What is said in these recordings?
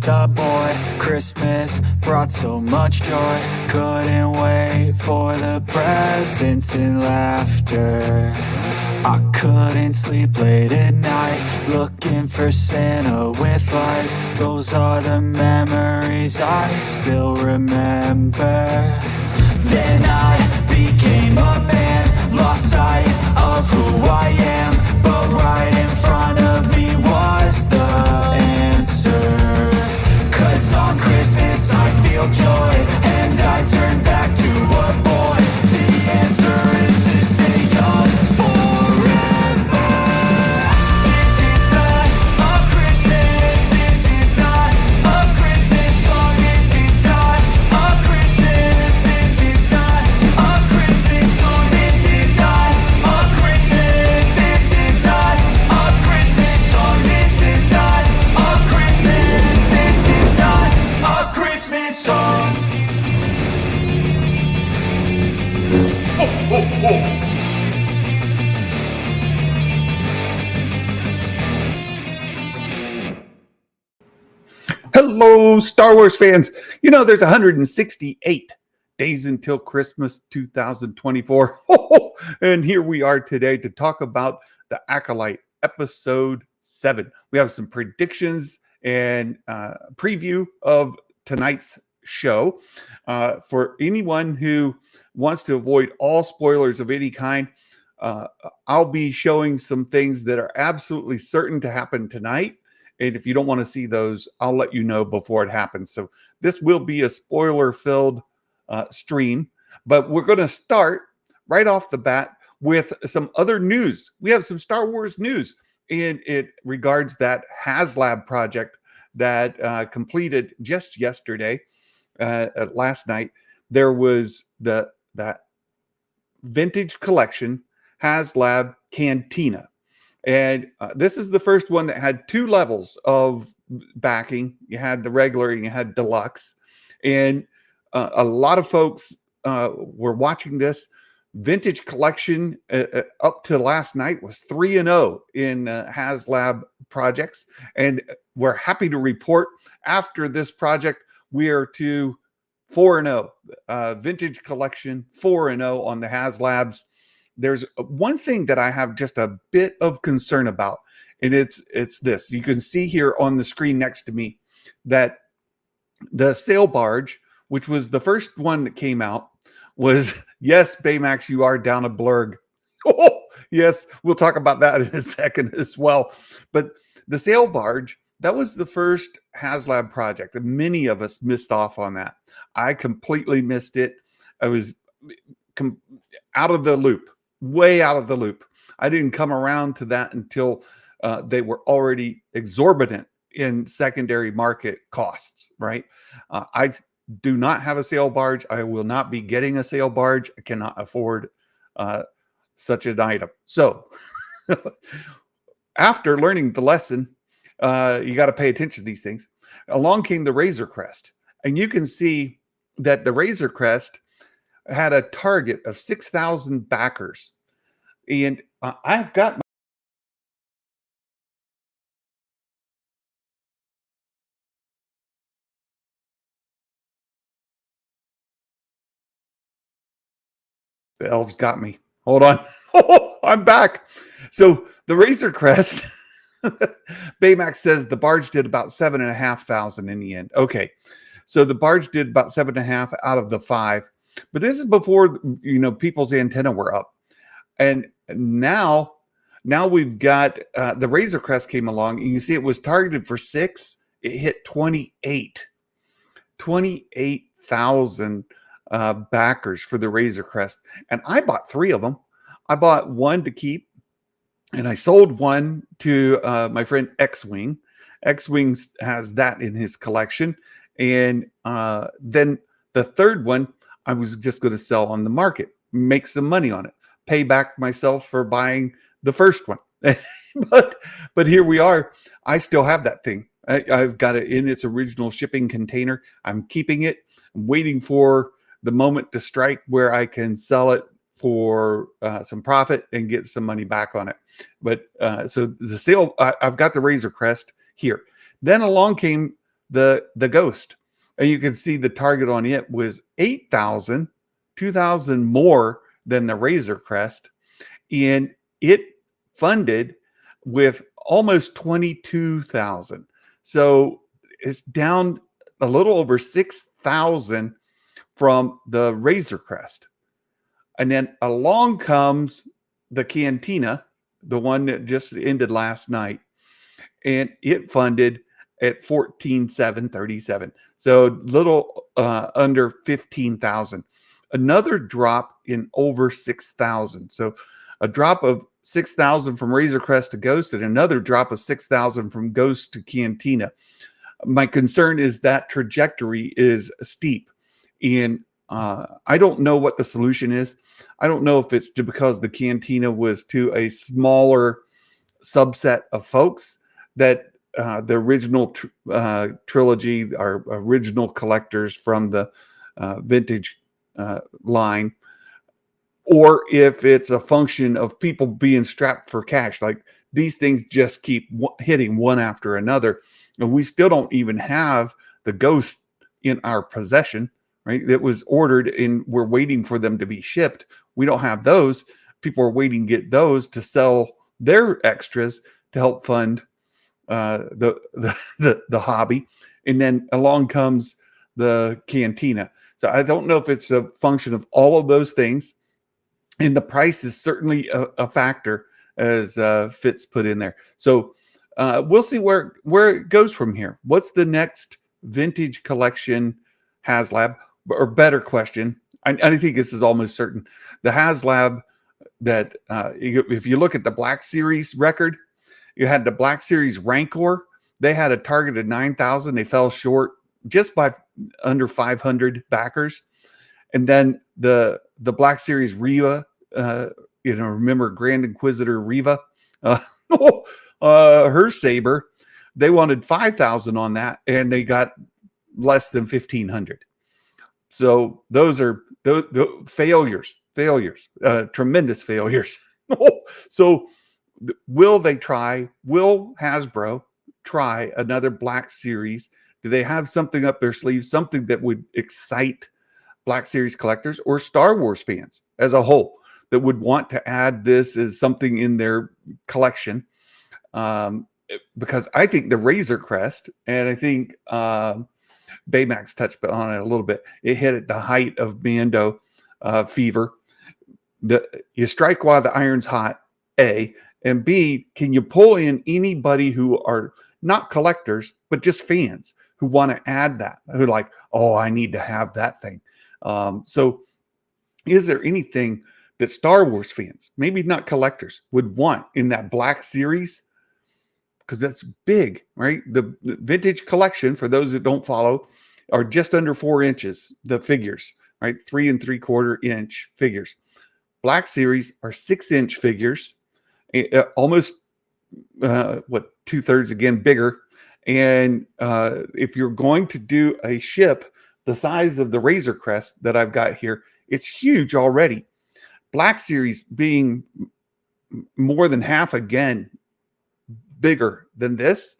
a boy, Christmas brought so much joy. Couldn't wait for the presents and laughter. I couldn't sleep late at night, looking for Santa with lights. Those are the memories I still remember. Then I became a man, lost sight of who I am, but right in front of me was the answer. 'Cause on Christmas I feel joy, and I turn back to a boy. The answer is to stay young forever. This is not a Christmas, this is not a Christmas song, this is not a Christmas, this is not a Christmas song, this is not a Christmas, this is not a Christmas song, this is not a Christmas, this is not a Christmas song. Hello, Star Wars fans. You know, there's 168 days until Christmas 2024. And here we are today to talk about the Acolyte episode 7. We have some predictions and preview of tonight's show. For anyone who wants to avoid all spoilers of any kind, I'll be showing some things that are absolutely certain to happen tonight. And if you don't want to see those, I'll let you know before it happens. So this will be a spoiler-filled stream. But we're going to start right off the bat with some other news. We have some Star Wars news, and it regards that HasLab project that completed just yesterday, last night. There was that vintage collection HasLab Cantina. And this is the first one that had 2 levels of backing. You had the regular and you had deluxe. And a lot of folks were watching this. Vintage collection up to last night was 3-0 in HasLab projects. And we're happy to report after this project, we are to 4-0. Vintage collection 4-0 on the HasLabs. There's one thing that I have just a bit of concern about, and it's this. You can see here on the screen next to me that the sail barge, which was the first one that came out, was, yes, Baymax, you are down a blurg. Oh, yes, we'll talk about that in a second as well. But the sail barge, that was the first HasLab project, and many of us missed off on that. I completely missed it. I was out of the loop. Way out of the loop. I didn't come around to that until they were already exorbitant in secondary market costs, right? I do not have a sail barge. I will not be getting a sail barge. I cannot afford such an item. So after learning the lesson, you got to pay attention to these things. Along came the Razor Crest. And you can see that the Razor Crest had a target of 6,000 backers. And I've got the elves got me. Hold on. I'm back. So the Razor Crest, Baymax says the barge did about 7,500 in the end. Okay. So the barge did about 7.5 out of the 5. But this is before, people's antenna were up. And now we've got the Razor Crest came along. And you see it was targeted for 6. It hit 28,000 backers for the Razor Crest. And I bought 3 of them. I bought one to keep, and I sold one to my friend X-Wing. X-Wing has that in his collection. And then the third one, I was just going to sell on the market, make some money on it, pay back myself for buying the first one. but here we are. I still have that thing. I've got it in its original shipping container. I'm keeping it. I'm waiting for the moment to strike where I can sell it for some profit and get some money back on it. But so the sale, I've got the Razor Crest here. Then along came the Ghost. And you can see the target on it was 8,000, 2,000 more than the Razor Crest. And it funded with almost 22,000. So it's down a little over 6,000 from the Razor Crest. And then along comes the Cantina, the one that just ended last night, and it funded at 14,737. So little under 15,000. Another drop in over 6,000. So a drop of 6,000 from Razor Crest to Ghost, and another drop of 6,000 from Ghost to Cantina. My concern is that trajectory is steep, and I don't know what the solution is. I don't know if it's because the Cantina was to a smaller subset of folks that the original trilogy, our original collectors from the vintage line, or if it's a function of people being strapped for cash. Like these things just keep hitting one after another, and we still don't even have the Ghost in our possession, right? That was ordered and we're waiting for them to be shipped. We don't have those. People are waiting to get those to sell their extras to help fund the hobby. And then along comes the Cantina. So I don't know if it's a function of all of those things. And the price is certainly a factor, as Fitz put in there. So we'll see where it goes from here. What's the next vintage collection HasLab? Or better question, I think this is almost certain. The HasLab that if you look at the Black Series record, you had the Black Series Rancor. They had a target of 9,000. They fell short just by under 500 backers. And then the Black Series Riva, remember Grand Inquisitor Riva, her saber, they wanted 5,000 on that, and they got less than 1,500. So those are the failures, tremendous failures. So will Hasbro try another Black Series? Do they have something up their sleeve, something that would excite Black Series collectors or Star Wars fans as a whole that would want to add this as something in their collection? Because I think the Razor Crest, and I think Baymax touched on it a little bit, it hit at the height of Mando fever. You strike while the iron's hot, A, and B, can you pull in anybody who are not collectors, but just fans who want to add that, who are like, oh, I need to have that thing. So is there anything that Star Wars fans, maybe not collectors, would want in that Black Series? Because that's big, right? The vintage collection, for those that don't follow, are just under 4 inches, the figures, right? 3 3/4 inch figures. Black Series are 6-inch figures, almost 2/3 again bigger. And if you're going to do a ship the size of the Razor Crest that I've got here, it's huge already. Black Series being more than half again bigger than this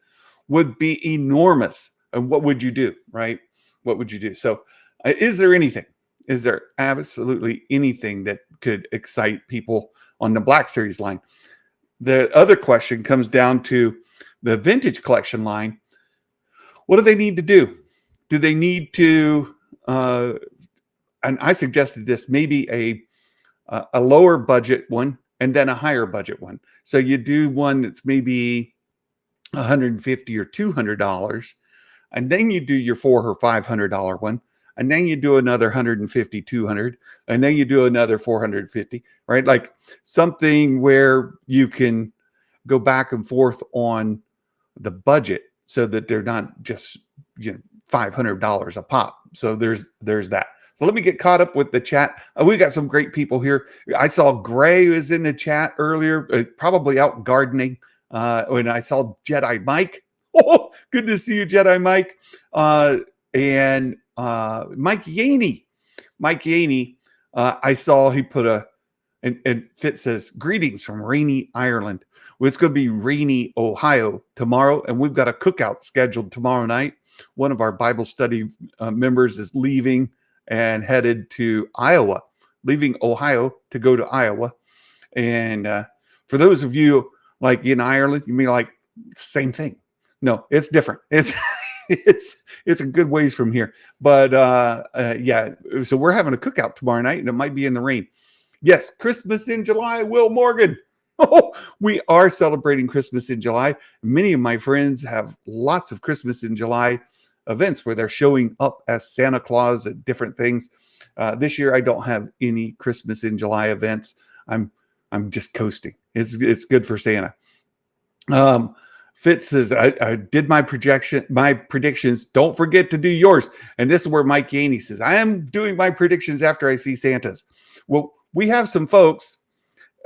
would be enormous. And what would you do, right? What would you do? So is there absolutely anything that could excite people on the Black Series line? The other question comes down to the vintage collection line. What do they need to do? Do they need to, and I suggested this, maybe a lower budget one and then a higher budget one. So you do one that's maybe $150 or $200, and then you do your $400 or $500 one, and then you do another $150, $200, and then you do another $450, right? Like something where you can go back and forth on the budget so that they're not just $500 a pop. So there's that. So let me get caught up with the chat. We got some great people here. I saw Gray was in the chat earlier, probably out gardening. When I saw Jedi Mike. Oh, good to see you, Jedi Mike. And Mike Yaney. I saw he put and Fitz says, greetings from rainy Ireland. Well, it's going to be rainy Ohio tomorrow, and we've got a cookout scheduled tomorrow night. one of our Bible study members is leaving and headed to Iowa, leaving Ohio to go to Iowa. And for those of you like in Ireland, you mean like same thing? No, it's different. It's it's a good ways from here. But yeah, so we're having a cookout tomorrow night, and it might be in the rain. Yes, Christmas in July, Will Morgan. Oh, we are celebrating Christmas in July. Many of my friends have lots of Christmas in July events where they're showing up as Santa Claus at different things. This year, I don't have any Christmas in July events. I'm just coasting. It's good for Santa. Fitz says, I did my predictions. Don't forget to do yours. And this is where Mike Yaney says, I am doing my predictions after I see Santa's. Well, we have some folks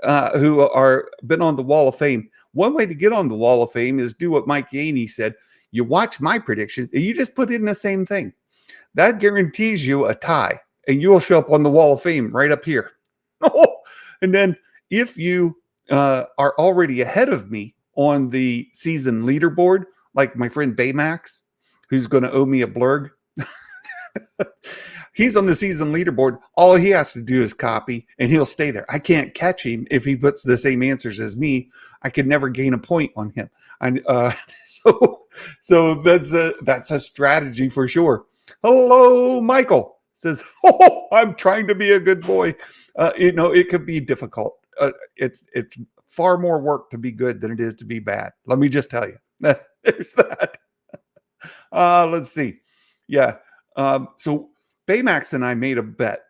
who are been on the Wall of Fame. One way to get on the Wall of Fame is do what Mike Yaney said. You watch my predictions and you just put in the same thing. That guarantees you a tie, and you'll show up on the Wall of Fame right up here. And then if you are already ahead of me on the season leaderboard, like my friend Baymax, who's going to owe me a blurg. He's on the season leaderboard. All he has to do is copy, and he'll stay there. I can't catch him if he puts the same answers as me. I could never gain a point on him. So that's a strategy for sure. Hello, Michael says, "Oh, I'm trying to be a good boy." It could be difficult. It's far more work to be good than it is to be bad. Let me just tell you. There's that. Let's see. Yeah. So Baymax and I made a bet,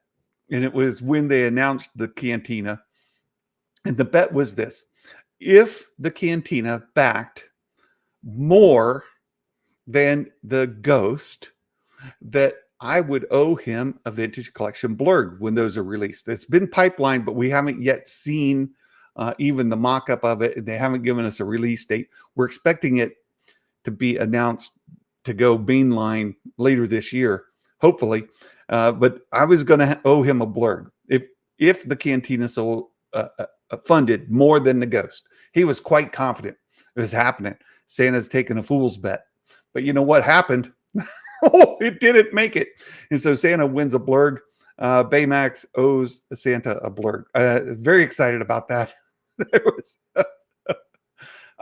and it was when they announced the Cantina. And the bet was this: if the Cantina backed more than the Ghost, that I would owe him a Vintage Collection blurg when those are released. It's been pipelined, but we haven't yet seen even the mock-up of it. They haven't given us a release date. We're expecting it to be announced to go mainline later this year, hopefully. But I was going to owe him a blurg if the Cantina funded more than the Ghost. He was quite confident it was happening. Santa's taking a fool's bet. But you know what happened? It didn't make it. And so Santa wins a blurg. Baymax owes Santa a blurg. Very excited about that.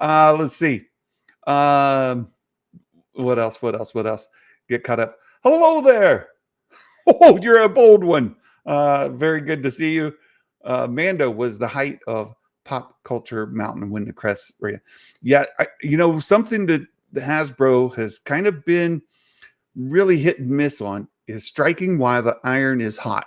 Let's see. What else? Get caught up. Hello there. Oh, you're a bold one. Very good to see you. Mando was the height of pop culture mountain when the crest ran. Yeah, something that the Hasbro has kind of been really hit and miss on is striking while the iron is hot.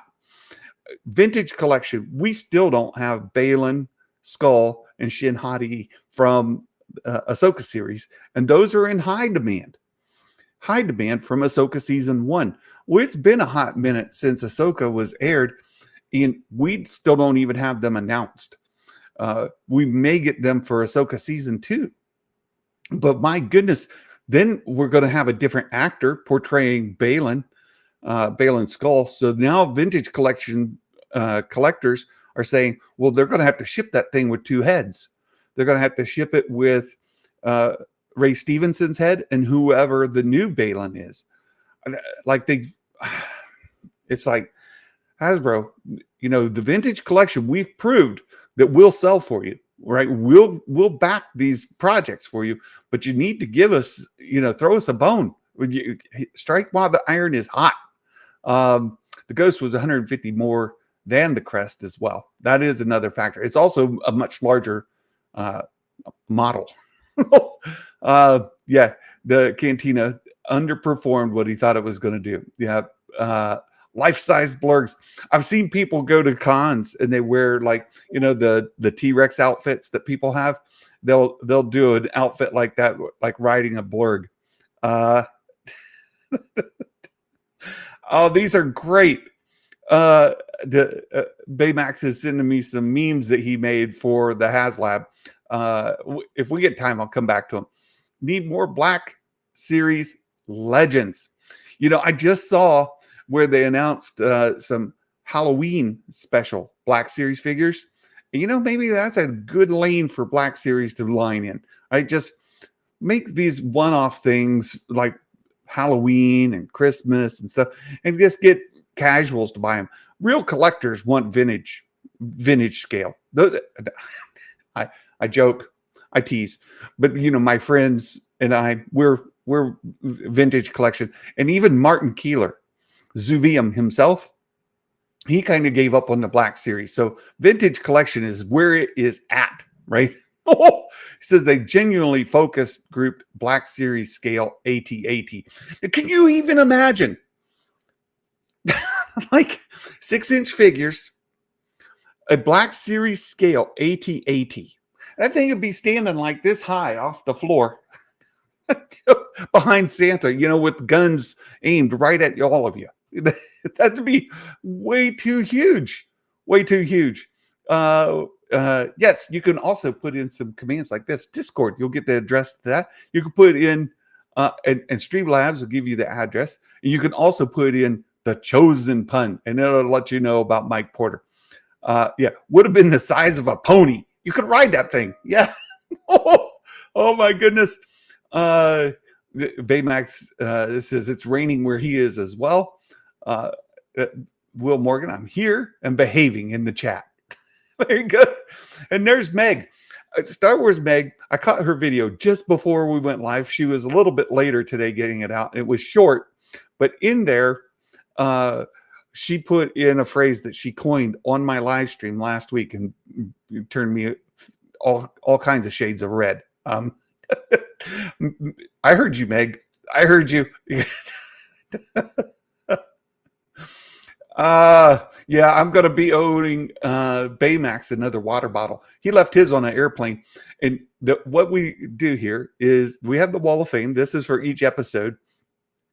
Vintage Collection, we still don't have Balin, Skull, and Shin Hati from Ahsoka series, and those are in high demand. High demand from Ahsoka season 1. Well, it's been a hot minute since Ahsoka was aired, and we still don't even have them announced. We may get them for Ahsoka season 2, but my goodness, then we're going to have a different actor portraying Balin Skull. So now Vintage Collection collectors are saying, well, they're going to have to ship that thing with 2 heads. They're going to have to ship it with Ray Stevenson's head and whoever the new Balin is. It's like Hasbro, the Vintage Collection, we've proved that we'll sell for you, right? We'll back these projects for you, but you need to give us, throw us a bone. Strike while the iron is hot. The Ghost was 150 more than the Crest as well. That is another factor. It's also a much larger model. Yeah, the Cantina underperformed what he thought it was going to do. Yeah. Life-size blurgs. I've seen people go to cons and they wear the T-Rex outfits that people have. They'll do an outfit like that, like riding a blurg. Oh, these are great. Baymax is sending me some memes that he made for the HasLab. If we get time, I'll come back to them. Need more Black Series Legends. I just saw where they announced some Halloween special Black Series figures. Maybe that's a good lane for Black Series to line in. Right? Just make these one-off things like Halloween and Christmas and stuff, and just get casuals to buy them. Real collectors want vintage scale. Those I joke, I tease, but my friends and we're vintage collection, and even Martin Keeler, Zuvium himself, he kind of gave up on the Black Series. So vintage collection is where it is at, right? He says they genuinely focused grouped Black Series scale AT-AT. Can you even imagine? Like 6-inch figures, a Black Series scale AT-AT. That thing would be standing like this high off the floor behind Santa, with guns aimed right at all of you. That'd be way too huge. Way too huge. Yes, you can also put in some commands like this. Discord, you'll get the address to that. You can put in, and Streamlabs will give you the address. And you can also put in the chosen pun, and it'll let you know about Mike Porter. Yeah, would have been the size of a pony. You could ride that thing. Yeah. Oh my goodness. Baymax, this says it's raining where he is as well. Will Morgan, I'm here and behaving in the chat. Very good. And there's Meg, Star Wars Meg. I caught her video just before we went live. She was a little bit later today getting it out. It was short, but in there, she put in a phrase that she coined on my live stream last week, and it turned me all kinds of shades of red. I heard you, Meg. I heard you. Yeah, I'm going to be owing Baymax another water bottle. He left his on an airplane. And what we do here is we have the Wall of Fame. This is for each episode.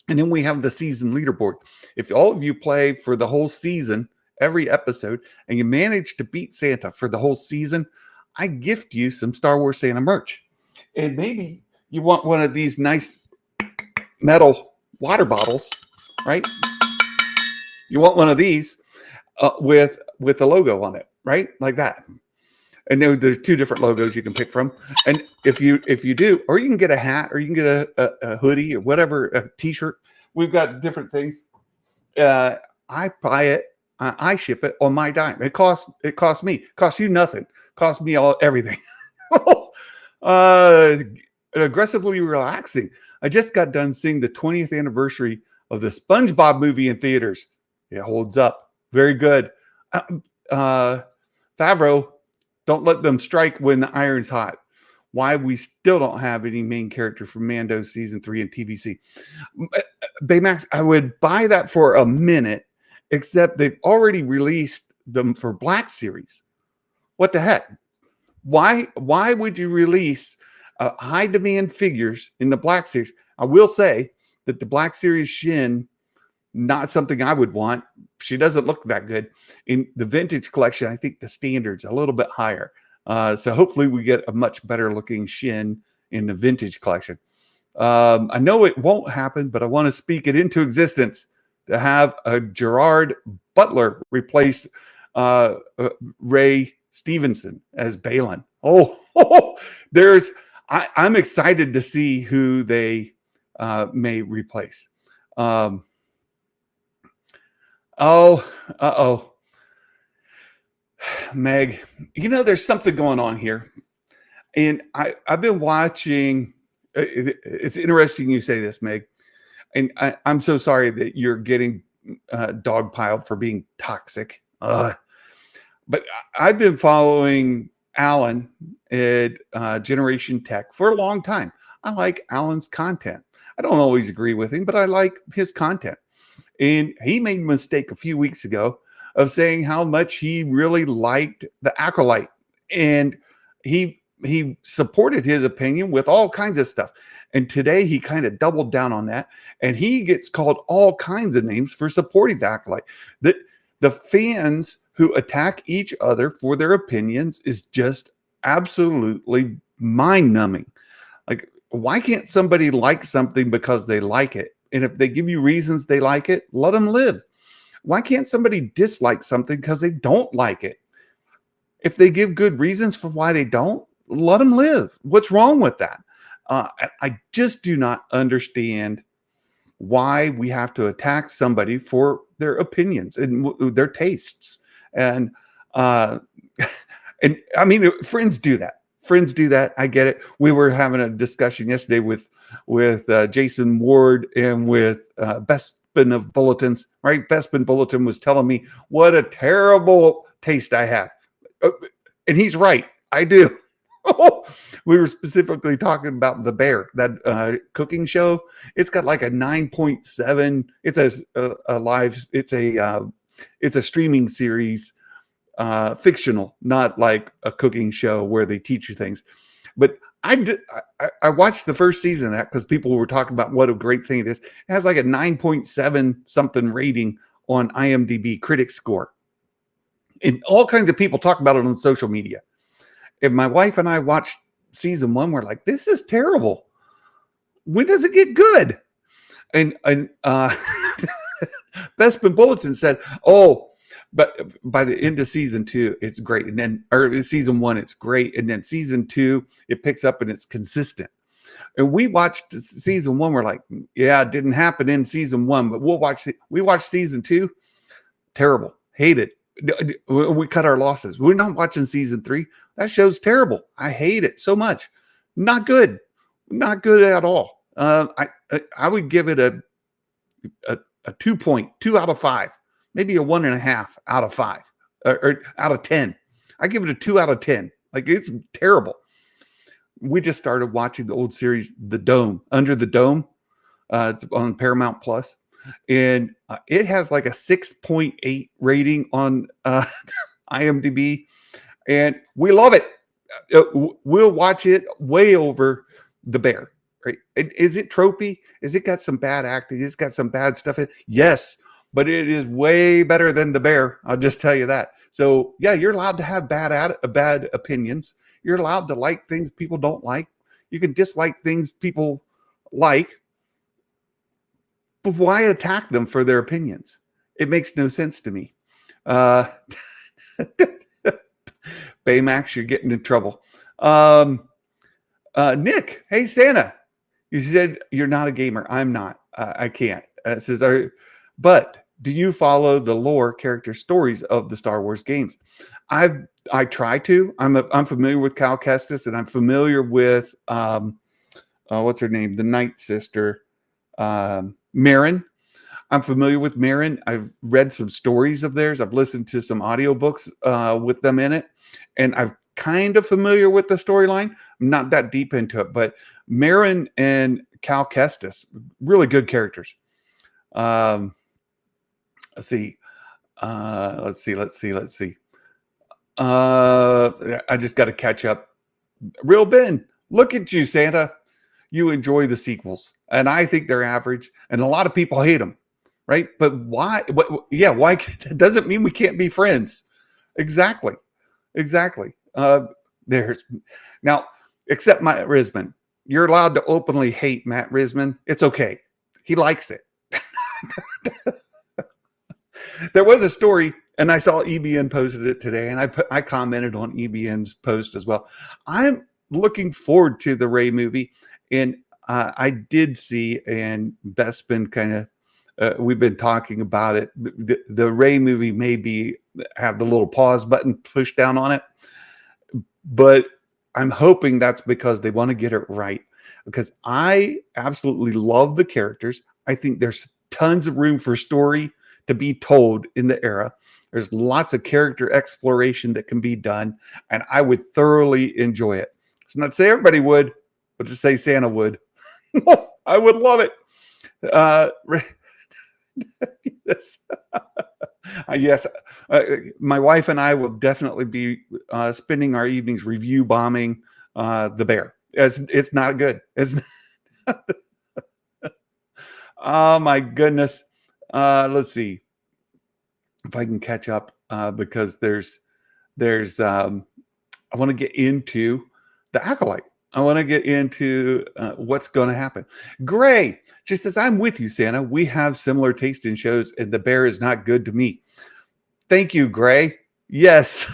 And then we have the season leaderboard. If all of you play for the whole season, every episode, and you manage to beat Santa for the whole season, I gift you some Star Wars Santa merch. And maybe you want one of these nice metal water bottles, right? You want one of these with a logo on it, right? Like that. And there's 2 different logos you can pick from. And if you do, or you can get a hat, or you can get a hoodie, or whatever, a t-shirt. We've got different things. I buy it. I ship it on my dime. It costs me. It costs you nothing. It costs me everything. Aggressively relaxing. I just got done seeing the 20th anniversary of the SpongeBob movie in theaters. It holds up. Very good. Favreau, don't let them strike when the iron's hot. Why we still don't have any main character from Mando season 3 and TVC. Baymax, I would buy that for a minute, except they've already released them for Black Series. What the heck? Why would you release high demand figures in the Black Series? I will say that the Black Series Shin, not something I would want. She doesn't look that good. In the vintage collection, I think the standard's a little bit higher. So hopefully we get a much better looking Shin in the vintage collection. I know it won't happen, but I want to speak it into existence to have a Gerard Butler replace Ray Stevenson as Balin. I'm excited to see who they may replace. Meg, there's something going on here. And I've been watching. It's interesting you say this, Meg. And I'm so sorry that you're getting dogpiled for being toxic. But I've been following Alan at Generation Tech for a long time. I like Alan's content. I don't always agree with him, but I like his content. And he made a mistake a few weeks ago of saying how much he really liked the Acolyte. And he supported his opinion with all kinds of stuff. And today he kind of doubled down on that. And he gets called all kinds of names for supporting the Acolyte. The fans who attack each other for their opinions is just absolutely mind-numbing. Like, why can't somebody like something because they like it? And if they give you reasons they like it, let them live. Why can't somebody dislike something because they don't like it? If they give good reasons for why they don't, let them live. What's wrong with that? I just do not understand why we have to attack somebody for their opinions and their tastes. And uh, and I mean, friends do that. Friends do that. I get it. We were having a discussion yesterday with Jason Ward and with Bespin of Bulletins. Right, Bespin Bulletin was telling me what a terrible taste I have, and he's right. I do. We were specifically talking about The Bear, that cooking show. It's got like a 9.7. It's a live. It's a streaming series, fictional, not like a cooking show where they teach you things. But I watched the first season of that because people were talking about what a great thing it is. It has like a 9.7 something rating on IMDb critic score. And all kinds of people talk about it on social media. And my wife and I watched season 1, we're like, this is terrible. When does it get good? And Bespin Bulletin said, oh, but by the end of season 2, it's great. And then, or season 1, it's great. And then season 2, it picks up and it's consistent. And we watched season 1. We're like, yeah, it didn't happen in season 1, but we watched season 2. Terrible. Hate it. We cut our losses. We're not watching season 3. That show's terrible. I hate it so much. Not good. Not good at all. I would give it a 2.2 out of 5, maybe a 1.5 out of 5, or out of 10. I give it a 2 out of 10. Like, it's terrible. We just started watching the old series, The Dome, Under the Dome. It's on Paramount Plus. And it has like a 6.8 rating on IMDb, and we love it. We'll watch it way over The Bear. Right? Is it tropey? Is it got some bad acting? It's got some bad stuff in it? Yes, but it is way better than The Bear. I'll just tell you that. So yeah, you're allowed to have bad opinions. You're allowed to like things people don't like. You can dislike things people like. But why attack them for their opinions? It makes no sense to me. Baymax, you're getting in trouble. Nick, hey Santa, you said you're not a gamer. I'm not. I can't. It says, but do you follow the lore character stories of the Star Wars games? I try to. I'm familiar with Cal Kestis, and I'm familiar with what's her name, the Night Sister. Marin. I'm familiar with Marin. I've read some stories of theirs. I've listened to some audiobooks with them in it, and I'm kind of familiar with the storyline. I'm not that deep into it, but Marin and Cal Kestis, really good characters. Let's see. I just got to catch up. Real Ben, look at you, Santa. You enjoy the sequels, and I think they're average, and a lot of people hate them, right? But why? Why? That doesn't mean we can't be friends. Exactly. There's now, except Matt Risman. You're allowed to openly hate Matt Risman. It's okay. He likes it. There was a story, and I saw EBN posted it today, and I commented on EBN's post as well. I'm looking forward to the Rey movie. And I did see, and Bespin kind of, we've been talking about it. The Rey movie maybe have the little pause button pushed down on it, but I'm hoping that's because they want to get it right. Because I absolutely love the characters. I think there's tons of room for story to be told in the era. There's lots of character exploration that can be done, and I would thoroughly enjoy it. It's not to say everybody would, but to say Santa would. I would love it. Yes, my wife and I will definitely be spending our evenings review bombing The Bear. It's not good. It's oh my goodness. Let's see if I can catch up because there's I want to get into the Acolyte. I want to get into what's going to happen. Gray just says, I'm with you, Santa. We have similar taste in shows, and The Bear is not good to me. Thank you, Gray. Yes,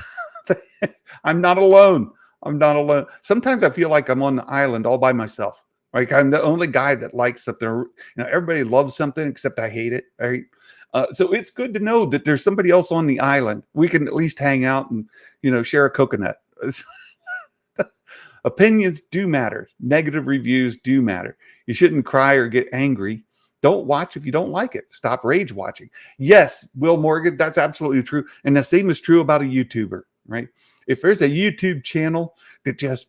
I'm not alone. I'm not alone. Sometimes I feel like I'm on the island all by myself. Like I'm the only guy that likes something. Everybody loves something except I hate it. Right. So it's good to know that there's somebody else on the island. We can at least hang out and, share a coconut. Opinions do matter. Negative reviews do matter. You shouldn't cry or get angry. Don't watch if you don't like it. Stop rage watching. Yes, Will Morgan, that's absolutely true. And the same is true about a YouTuber, right? If there's a YouTube channel that just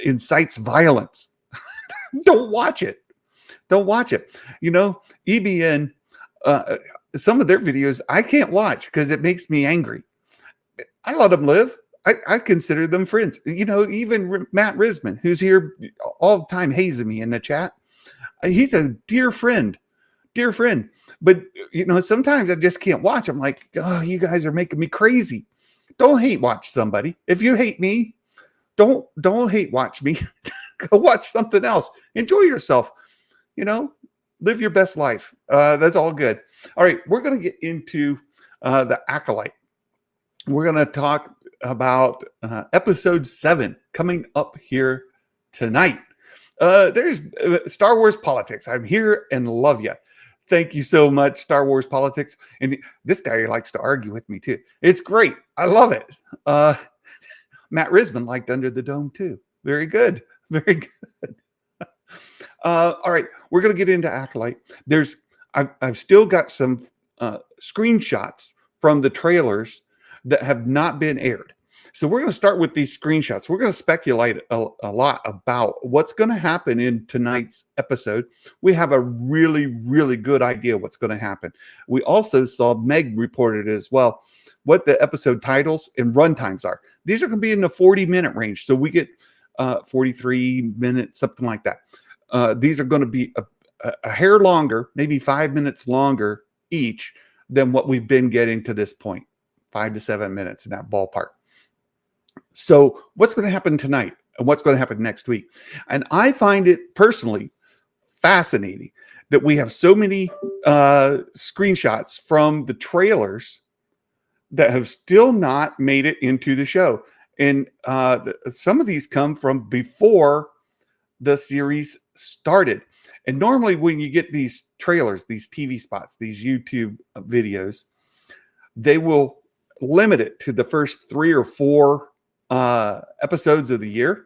incites violence, don't watch it. Don't watch it. EBN, some of their videos I can't watch because it makes me angry. I let them live. I consider them friends. Even Matt Risman, who's here all the time hazing me in the chat. He's a dear friend. But, sometimes I just can't watch. I'm like, oh, you guys are making me crazy. Don't hate watch somebody. If you hate me, don't hate watch me. Go watch something else. Enjoy yourself. Live your best life. That's all good. All right. We're going to get into the Acolyte. We're going to talk about episode 7 coming up here tonight. There's Star Wars politics. I'm here and love you. Thank you so much, Star Wars politics. And this guy likes to argue with me too. It's great. I love it. Matt Risman liked Under the Dome too. Very good. Very good. All right. We're going to get into Acolyte. I've still got some screenshots from the trailers that have not been aired. So we're going to start with these screenshots. We're going to speculate a lot about what's going to happen in tonight's episode. We have a really, really good idea what's going to happen. We also saw Meg reported as well what the episode titles and run times are. These are going to be in the 40-minute range. So we get 43 minutes, something like that. These are going to be a hair longer, maybe 5 minutes longer each than what we've been getting to this point. 5 to 7 minutes in that ballpark. So what's going to happen tonight and what's going to happen next week? And I find it personally fascinating that we have so many screenshots from the trailers that have still not made it into the show. And some of these come from before the series started. And normally when you get these trailers, these TV spots, these YouTube videos, they will limit it to the first 3 or 4 episodes of the year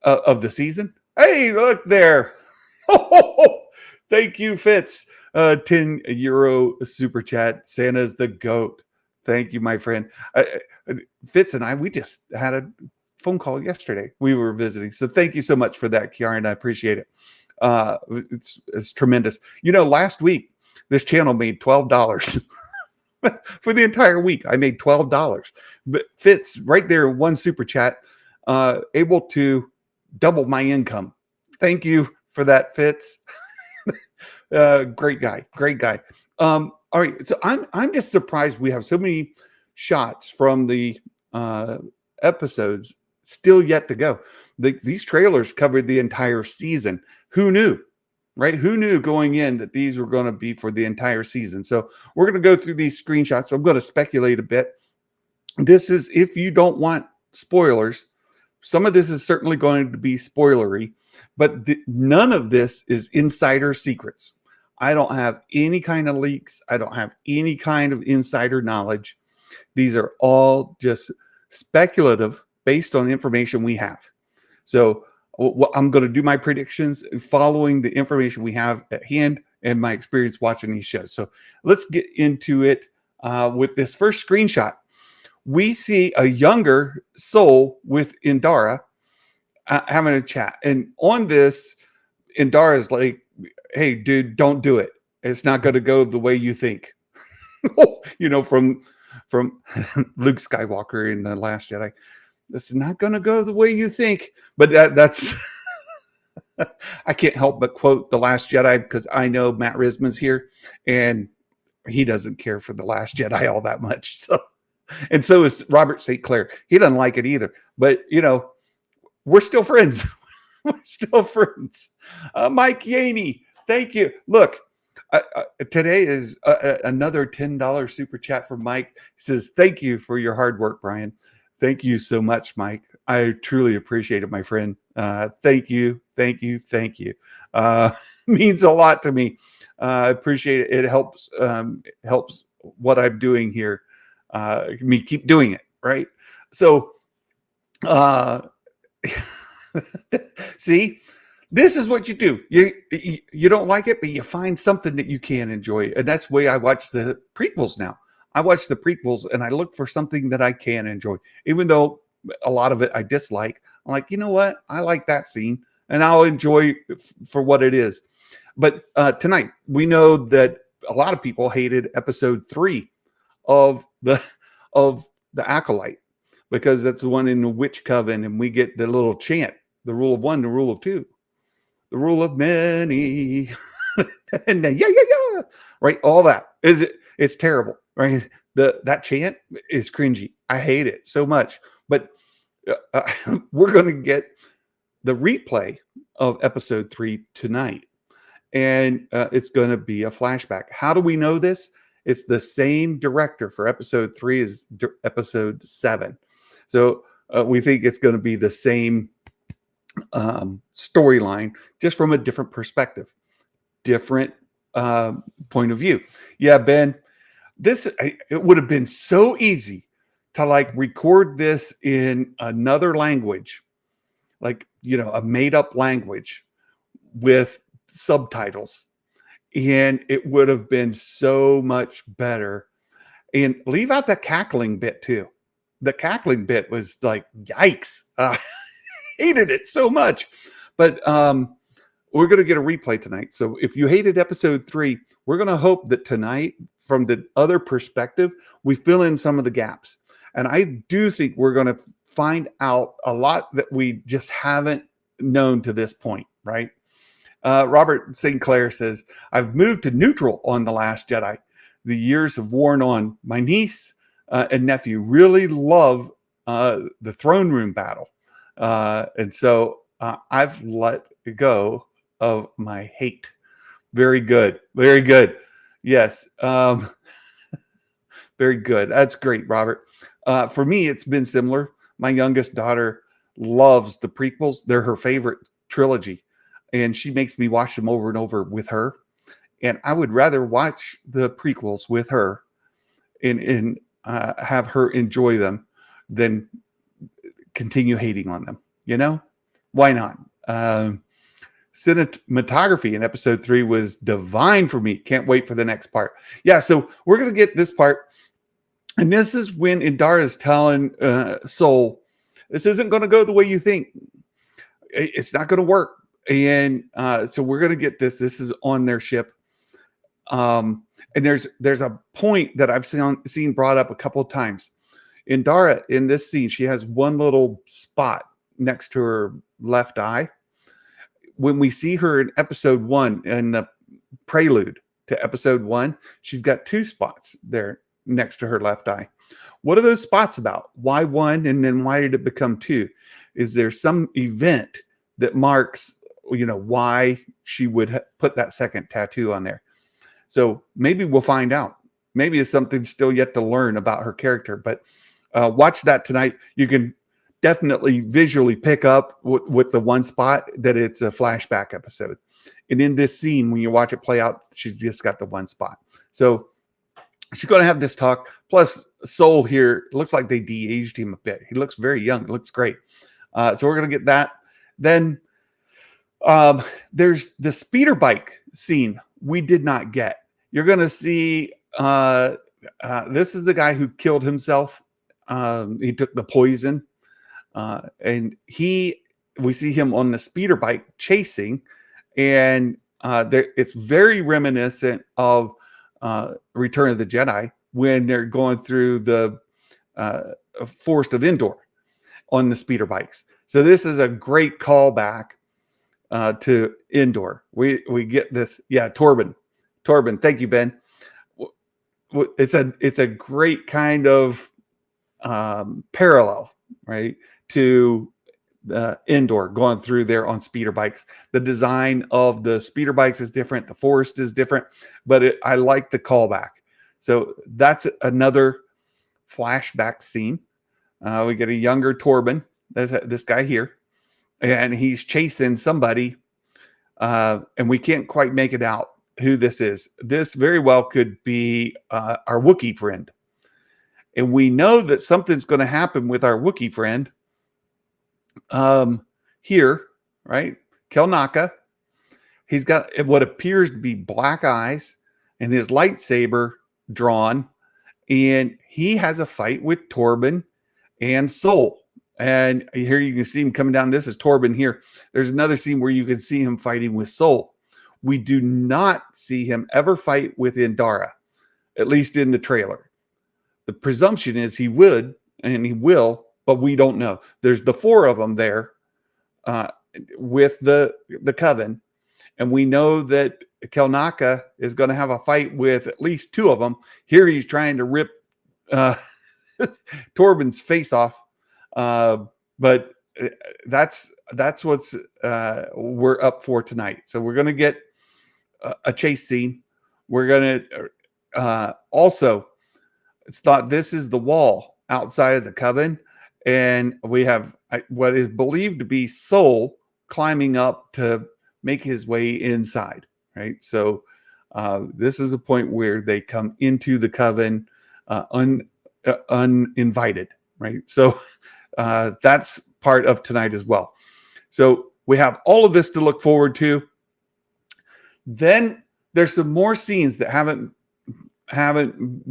of the season. Hey, look there. Thank you, Fitz. €10 super chat. Santa's the GOAT. Thank you, my friend. Fitz and I, we just had a phone call yesterday. We were visiting. So thank you so much for that, Kiara. I appreciate it. It's tremendous. Last week, this channel made $12. For the entire week, I made $12. But Fitz, right there in one super chat, able to double my income. Thank you for that, Fitz. Great guy. All right, so I'm just surprised we have so many shots from the episodes still yet to go. These trailers covered the entire season. Who knew? Right? Who knew going in that these were going to be for the entire season? So we're going to go through these screenshots. So I'm going to speculate a bit. This is if you don't want spoilers. Some of this is certainly going to be spoilery, but none of this is insider secrets. I don't have any kind of leaks. I don't have any kind of insider knowledge. These are all just speculative based on information we have. So I'm going to do my predictions following the information we have at hand and my experience watching these shows. So let's get into it with this first screenshot. We see a younger soul with Indara having a chat. And on this, Indara is like, hey, dude, don't do it. It's not going to go the way you think. From Luke Skywalker in The Last Jedi. This is not going to go the way you think. But that's I can't help but quote The Last Jedi because I know Matt Risman's here and he doesn't care for The Last Jedi all that much. So is Robert St. Clair. He doesn't like it either. But, we're still friends. We're still friends. Mike Yaney, thank you. Look, today is another $10 super chat from Mike. He says, thank you for your hard work, Brian. Thank you so much, Mike. I truly appreciate it, my friend. Thank you, thank you, thank you. Means a lot to me. I appreciate it. It helps what I'm doing here. Me keep doing it, right? So, uh, see, this is what you do. You don't like it, but you find something that you can enjoy, and that's the way I watch the prequels now. I watch the prequels and I look for something that I can enjoy, even though a lot of it I dislike. I'm like, you know what? I like that scene, and I'll enjoy for what it is. But tonight, we know that a lot of people hated episode 3 of the Acolyte, because that's the one in the witch coven, and we get the little chant, the rule of one, the rule of two, the rule of many, and then, yeah, right. All that is it. It's terrible, right? That chant is cringy. I hate it so much. But we're going to get the replay of episode 3 tonight, and it's going to be a flashback. How do we know this? It's the same director for episode 3 as episode 7. So we think it's going to be the same storyline, just from a different perspective, different point of view. Yeah, Ben, it would have been so easy to like record this in another language, like, a made up language with subtitles, and it would have been so much better. And leave out the cackling bit too. The cackling bit was like, yikes. Hated it so much. But we're going to get a replay tonight. So if you hated episode 3, we're going to hope that tonight, from the other perspective, we fill in some of the gaps. And I do think we're going to find out a lot that we just haven't known to this point, right? Robert St. Clair says, I've moved to neutral on The Last Jedi. The years have worn on. My niece and nephew really love the throne room battle. And so I've let go of my hate. Very good. Very good. Yes. Very good. That's great, Robert. For me, it's been similar. My youngest daughter loves the prequels. They're her favorite trilogy, and she makes me watch them over and over with her. And I would rather watch the prequels with her and have her enjoy them than continue hating on them. Why not? Cinematography in episode 3 was divine for me. Can't wait for the next part. Yeah, so we're going to get this part. And this is when Indara is telling Soul, this isn't going to go the way you think. It's not going to work. And so we're going to get this. This is on their ship. And there's a point that I've seen brought up a couple of times. Indara, in this scene, she has one little spot next to her left eye. When we see her in episode 1, in the prelude to episode 1, she's got 2 spots there next to her left eye. What are those spots about? Why 1, and then why did it become 2? Is there some event that marks, why she would put that second tattoo on there? So maybe we'll find out. Maybe it's something still yet to learn about her character. But watch that tonight. You can definitely visually pick up with the one spot that it's a flashback episode. And in this scene, when you watch it play out, she's just got the one spot. So she's going to have this talk. Plus, Soul here, looks like they de-aged him a bit. He looks very young. It looks great. So we're going to get that. Then there's the speeder bike scene we did not get. You're going to see this is the guy who killed himself. He took the poison. And we see him on the speeder bike chasing, and it's very reminiscent of Return of the Jedi when they're going through the Forest of Endor on the speeder bikes. So this is a great callback to Endor. We get this. Yeah, Torben. Thank you, Ben. It's a great kind of parallel, right, to Endor, going through there on speeder bikes. The design of the speeder bikes is different. The forest is different, but I like the callback. So that's another flashback scene. We get a younger Torben. There's this guy here, and he's chasing somebody, and we can't quite make it out who this is. This very well could be our Wookiee friend. And we know that something's going to happen with our Wookiee friend here, right? Kelnaka. He's got what appears to be black eyes and his lightsaber drawn. And he has a fight with Torben and Soul. And here you can see him coming down. This is Torben here. There's another scene where you can see him fighting with Soul. We do not see him ever fight with Indara, at least in the trailer. The presumption is he would, and he will, but we don't know. There's the four of them there with the coven, and we know that Kelnaka is going to have a fight with at least two of them. Here he's trying to rip Torben's face off, but that's what's we're up for tonight. So we're going to get a chase scene. We're going to also, it's thought this is the wall outside of the coven, and we have what is believed to be Soul climbing up to make his way inside, right? So this is a point where they come into the coven uninvited, right? So that's part of tonight as well. So we have all of this to look forward to. Then there's some more scenes that haven't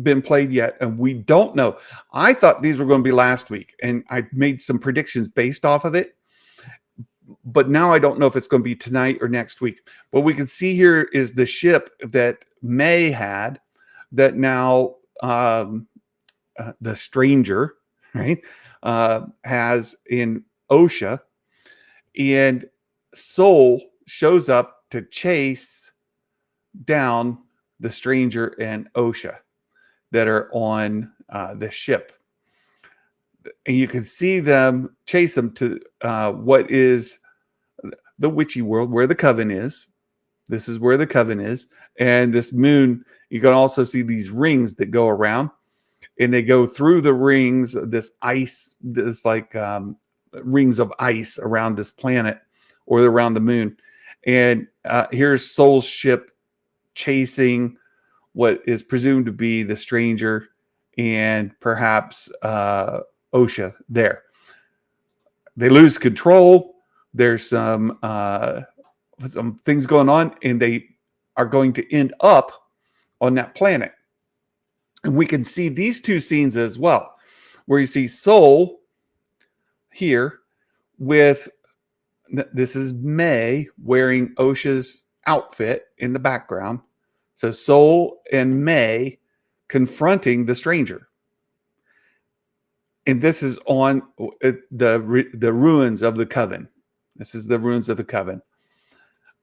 been played yet, and we don't know. I thought these were going to be last week, and I made some predictions based off of it. But now I don't know if it's going to be tonight or next week. What we can see here is the ship that May had that now the stranger, right, has in Osha. And Soul shows up to chase down the stranger and Osha that are on the ship. And you can see them chase them to what is the witchy world where the coven is. This is where the coven is. And this moon, you can also see these rings that go around, and they go through the rings, this ice, this like rings of ice around this planet or around the moon. And here's Soul's ship chasing what is presumed to be the stranger and perhaps Osha there. They lose control. There's some things going on, and they are going to end up on that planet. And we can see these two scenes as well, where you see Soul here with, this is May wearing Osha's outfit in the background. So Soul and May confronting the stranger. And this is on the ruins of the coven. This is the ruins of the coven.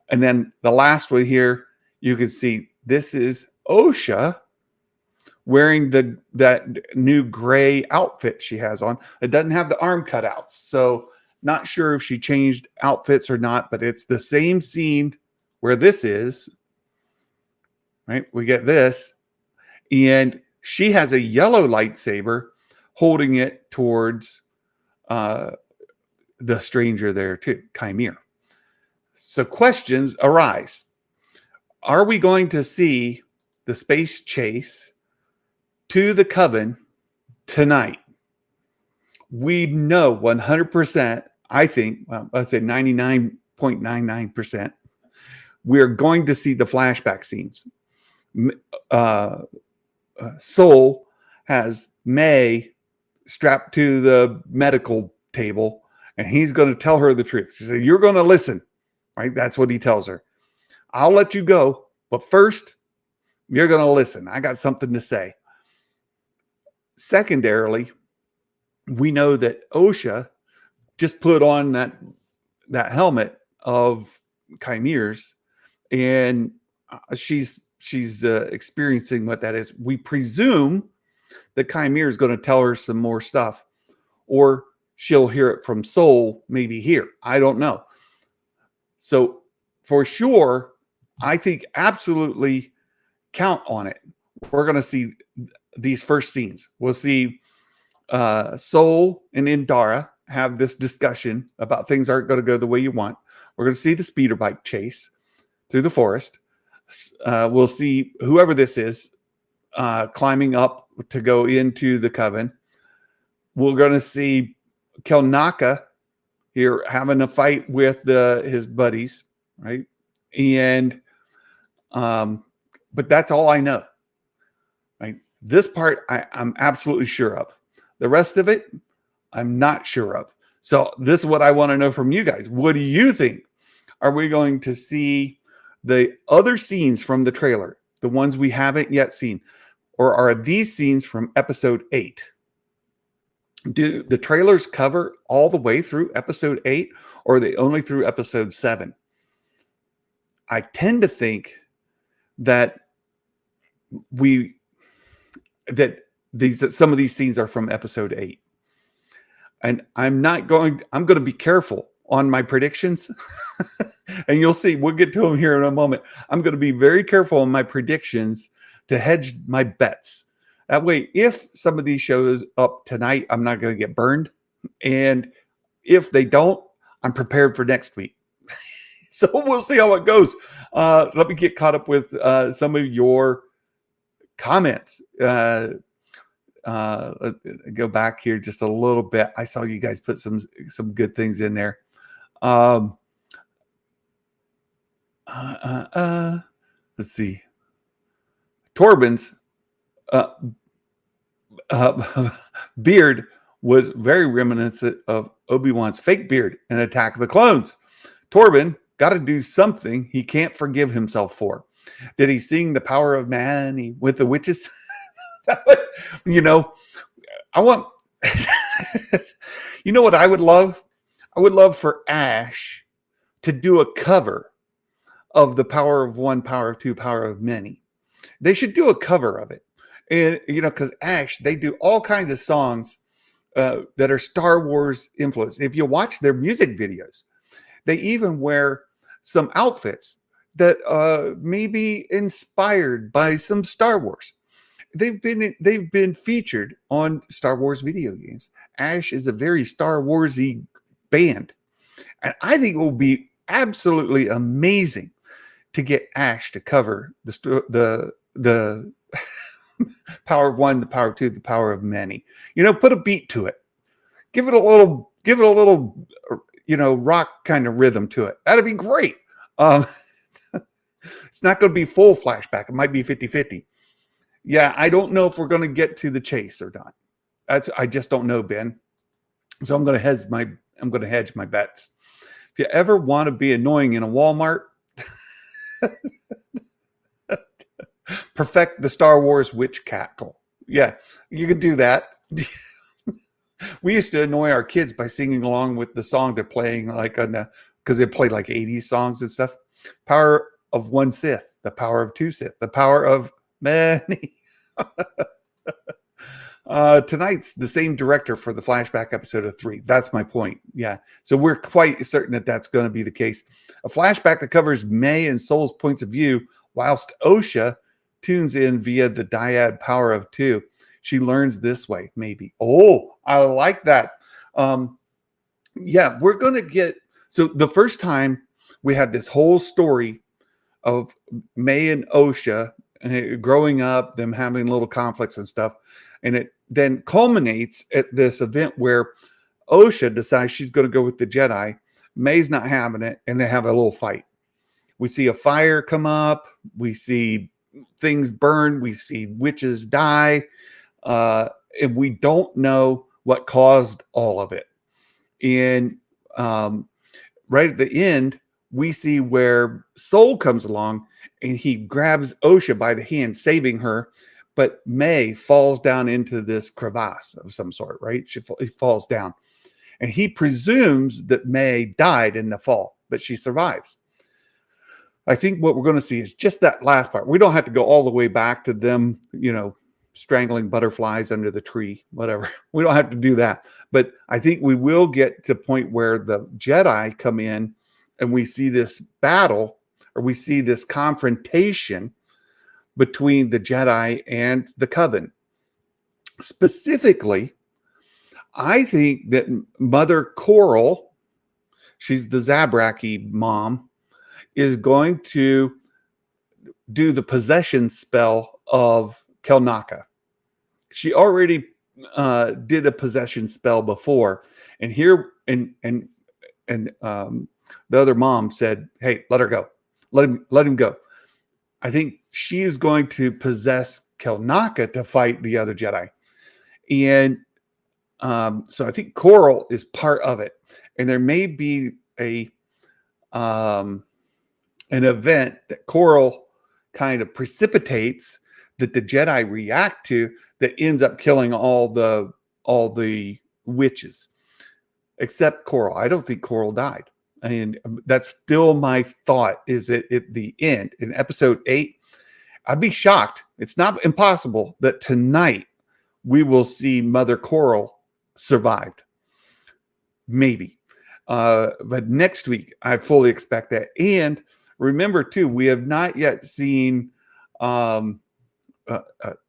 And then the last one here, you can see this is Osha wearing that new gray outfit she has on. It doesn't have the arm cutouts. So not sure if she changed outfits or not, but it's the same scene where this is, right? We get this. And she has a yellow lightsaber holding it towards the stranger there too, Chimere. So questions arise. Are we going to see the space chase to the coven tonight? We know 100%, I think, well, I'd say 99.99%, we're going to see the flashback scenes. Soul has May strapped to the medical table, and he's going to tell her the truth. She said, "You're going to listen," right? That's what he tells her. "I'll let you go, but first, you're going to listen. I got something to say." Secondarily, we know that Osha just put on that helmet of Chimere's, and she's experiencing what that is. We presume that Chimere is going to tell her some more stuff, or she'll hear it from Soul, maybe here. I don't know. So for sure, I think absolutely count on it. We're going to see these first scenes. We'll see Soul and Indara have this discussion about things aren't going to go the way you want. We're going to see the speeder bike chase through the forest. We'll see whoever this is climbing up to go into the coven. We're going to see Kelnaka here having a fight with his buddies, right? And but that's all I know. Right? This part I'm absolutely sure of. The rest of it, I'm not sure of. So this is what I want to know from you guys. What do you think? Are we going to see the other scenes from the trailer, the ones we haven't yet seen? Or are these scenes from episode 8? Do the trailers cover all the way through episode 8, or are they only through episode 7? I tend to think that some of these scenes are from episode 8. And I'm going to be careful on my predictions. And you'll see, we'll get to them here in a moment. I'm going to be very careful on my predictions to hedge my bets. That way, if some of these shows up tonight, I'm not going to get burned. And if they don't, I'm prepared for next week. So we'll see how it goes. Let me get caught up with some of your comments. Go back here just a little bit. I saw you guys put some good things in there. Let's see. Torben's beard was very reminiscent of Obi-Wan's fake beard in Attack of the Clones. Torben got to do something he can't forgive himself for. Did he sing The Power of Man with the witches? You know, I want, you know what I would love? I would love for Ash to do a cover of The Power of One, Power of Two, Power of Many. They should do a cover of it. And, you know, because Ash, they do all kinds of songs that are Star Wars influenced. If you watch their music videos, they even wear some outfits that may be inspired by some Star Wars. They've been featured on Star Wars video games. Ash is a very Star Warsy band, and I think it will be absolutely amazing to get Ash to cover the Power of One, the Power of Two, the Power of Many. You know, put a beat to it. Give it a little, you know, rock kind of rhythm to it. That'd be great. It's not going to be full flashback. It might be 50-50. Yeah, I don't know if we're going to get to the chase or not. I just don't know, Ben. So I'm going to hedge my bets. If you ever want to be annoying in a Walmart, perfect the Star Wars witch cackle. Yeah, you could do that. We used to annoy our kids by singing along with the song they're playing, like because they play like 80s songs and stuff. Power of one Sith, the power of two Sith, the power of many. Tonight's the same director for the flashback episode of 3. That's my point. Yeah. So we're quite certain that that's going to be the case. A flashback that covers May and Soul's points of view, whilst Osha tunes in via the dyad power of 2. She learns this way, maybe. Oh, I like that. Yeah, we're going to get... So the first time we had this whole story of May and Osha growing up, them having little conflicts and stuff. And it then culminates at this event where Osha decides she's going to go with the Jedi. May's not having it, and they have a little fight. We see a fire come up. We see things burn. We see witches die. And we don't know what caused all of it. And right at the end, we see where Soul comes along and he grabs Osha by the hand, saving her. But May falls down into this crevasse of some sort, right? She falls down. And he presumes that May died in the fall, but she survives. I think what we're going to see is just that last part. We don't have to go all the way back to them, you know, strangling butterflies under the tree, whatever. We don't have to do that. But I think we will get to the point where the Jedi come in and we see this battle, or we see this confrontation between the Jedi and the Coven. Specifically, I think that Mother Coral, she's the Zabraki mom, is going to do the possession spell of Kelnaka. She already did a possession spell before, and here and the other mom said, "Hey, let her go. Let him go." I think she is going to possess Kelnaka to fight the other Jedi, and so I think Coral is part of it, and there may be a an event that Coral kind of precipitates that the Jedi react to that ends up killing all the witches except Coral. I don't think Coral died. And that's still my thought, is that at the end in episode 8, I'd be shocked. It's not impossible that tonight we will see Mother Coral survived. Maybe. But next week, I fully expect that. And remember, too, we have not yet seen the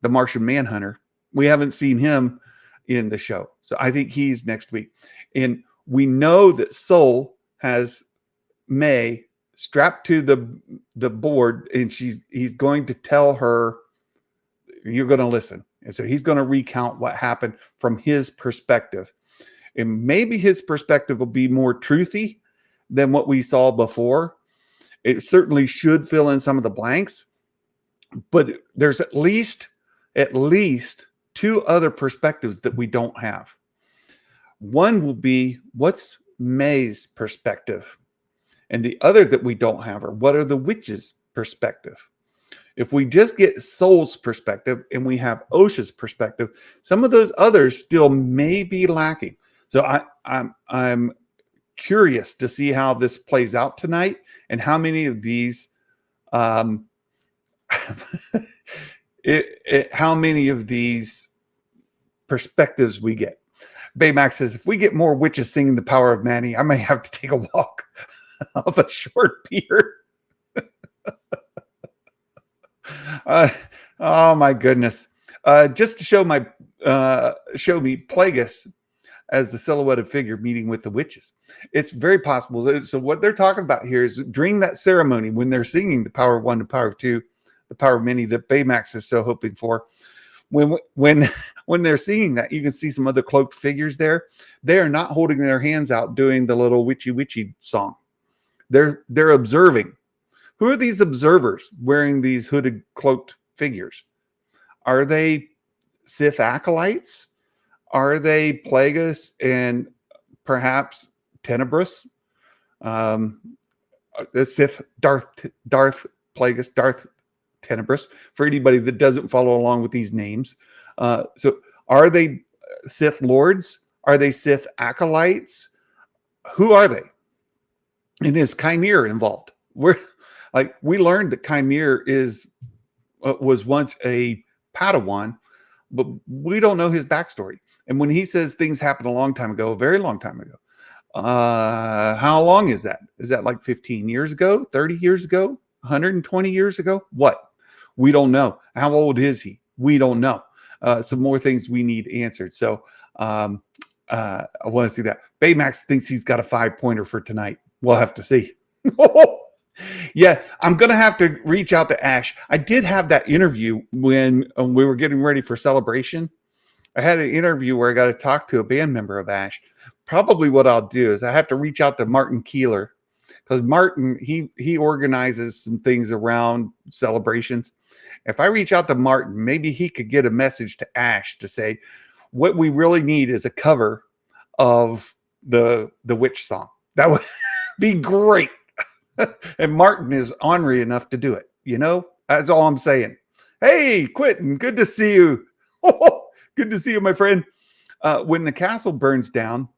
Martian Manhunter. We haven't seen him in the show. So I think he's next week. And we know that Soul has May strapped to the board, and he's going to tell her, you're going to listen. And so he's going to recount what happened from his perspective. And maybe his perspective will be more truthy than what we saw before. It certainly should fill in some of the blanks, but there's at least 2 other perspectives that we don't have. One will be, what's May's perspective? And the other that we don't have are, what are the witches' perspective? If we just get Soul's perspective and we have Osha's perspective, some of those others still may be lacking. So I'm curious to see how this plays out tonight and how many of these how many of these perspectives we get. Baymax says, if we get more witches singing the power of Manny, I may have to take a walk off a short pier. Oh my goodness. Just to show me Plagueis as the silhouetted figure meeting with the witches. It's very possible. So what they're talking about here is during that ceremony, when they're singing the power of 1, the power of 2, the power of many that Baymax is so hoping for, when they're singing that, you can see some other cloaked figures there. They are not holding their hands out doing the little witchy song. They're observing. Who are these observers wearing these hooded cloaked figures? Are they Sith acolytes? Are they Plagueis and perhaps Tenebrous? The Sith Darth Plagueis, Darth Tenebrous, for anybody that doesn't follow along with these names. So are they Sith Lords? Are they Sith acolytes? Who are they? And is Chimere involved? We learned that Chimere was once a Padawan, but we don't know his backstory. And when he says things happened a long time ago, a very long time ago, how long is that? Is that like 15 years ago, 30 years ago, 120 years ago? What? We don't know. How old is he? We don't know. Some more things we need answered. So I want to see that. Baymax thinks he's got a 5-pointer for tonight. We'll have to see. Yeah, I'm going to have to reach out to Ash. I did have that interview when we were getting ready for Celebration. I had an interview where I got to talk to a band member of Ash. Probably what I'll do is I have to reach out to Martin Keeler, because Martin, he organizes some things around celebrations. If I reach out to Martin, maybe he could get a message to Ash to say, what we really need is a cover of the witch song. That would be great. And Martin is ornery enough to do it. You know, that's all I'm saying. Hey, Quentin, good to see you. Good to see you, my friend. When the castle burns down,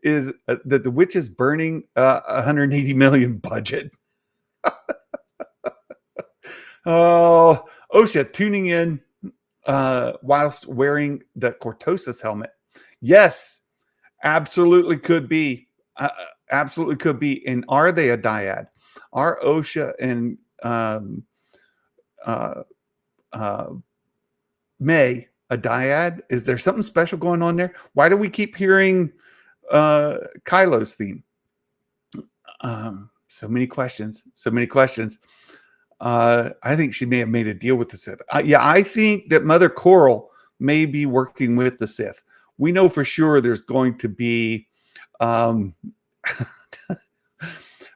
is that the witch is burning 180 million budget. Oh, Osha tuning in whilst wearing the Cortosis helmet. Yes, absolutely could be. Absolutely could be. And are they a dyad? Are Osha and May a dyad? Is there something special going on there? Why do we keep hearing Kylo's theme? So many questions. So many questions. I think she may have made a deal with the Sith. Yeah, I think that Mother Coral may be working with the Sith. We know for sure there's going to be.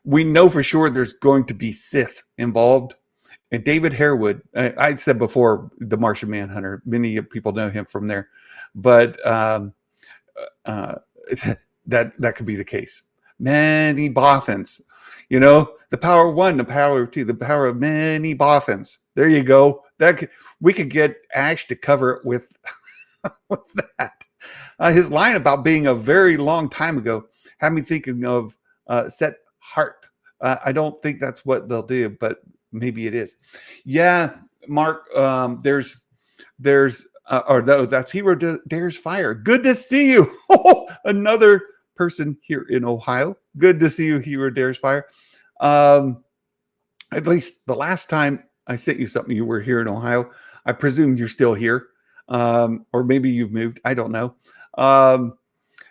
We know for sure there's going to be Sith involved. And David Harewood, I said before, the Martian Manhunter. Many people know him from there, but uh, that could be the case. Many Bothans, the power of one, the power of two, the power of many Bothans. There you go. We could get Ash to cover it with with that. His line about being a very long time ago had me thinking of Set Hart. I don't think that's what they'll do, but maybe it is. Yeah, Mark. There's or no, that's Hero Dares Fire. Good to see you. Another person here in Ohio. Good to see you, Hero Dares Fire. At least the last time I sent you something, you were here in Ohio. I presume you're still here, or maybe you've moved. I don't know.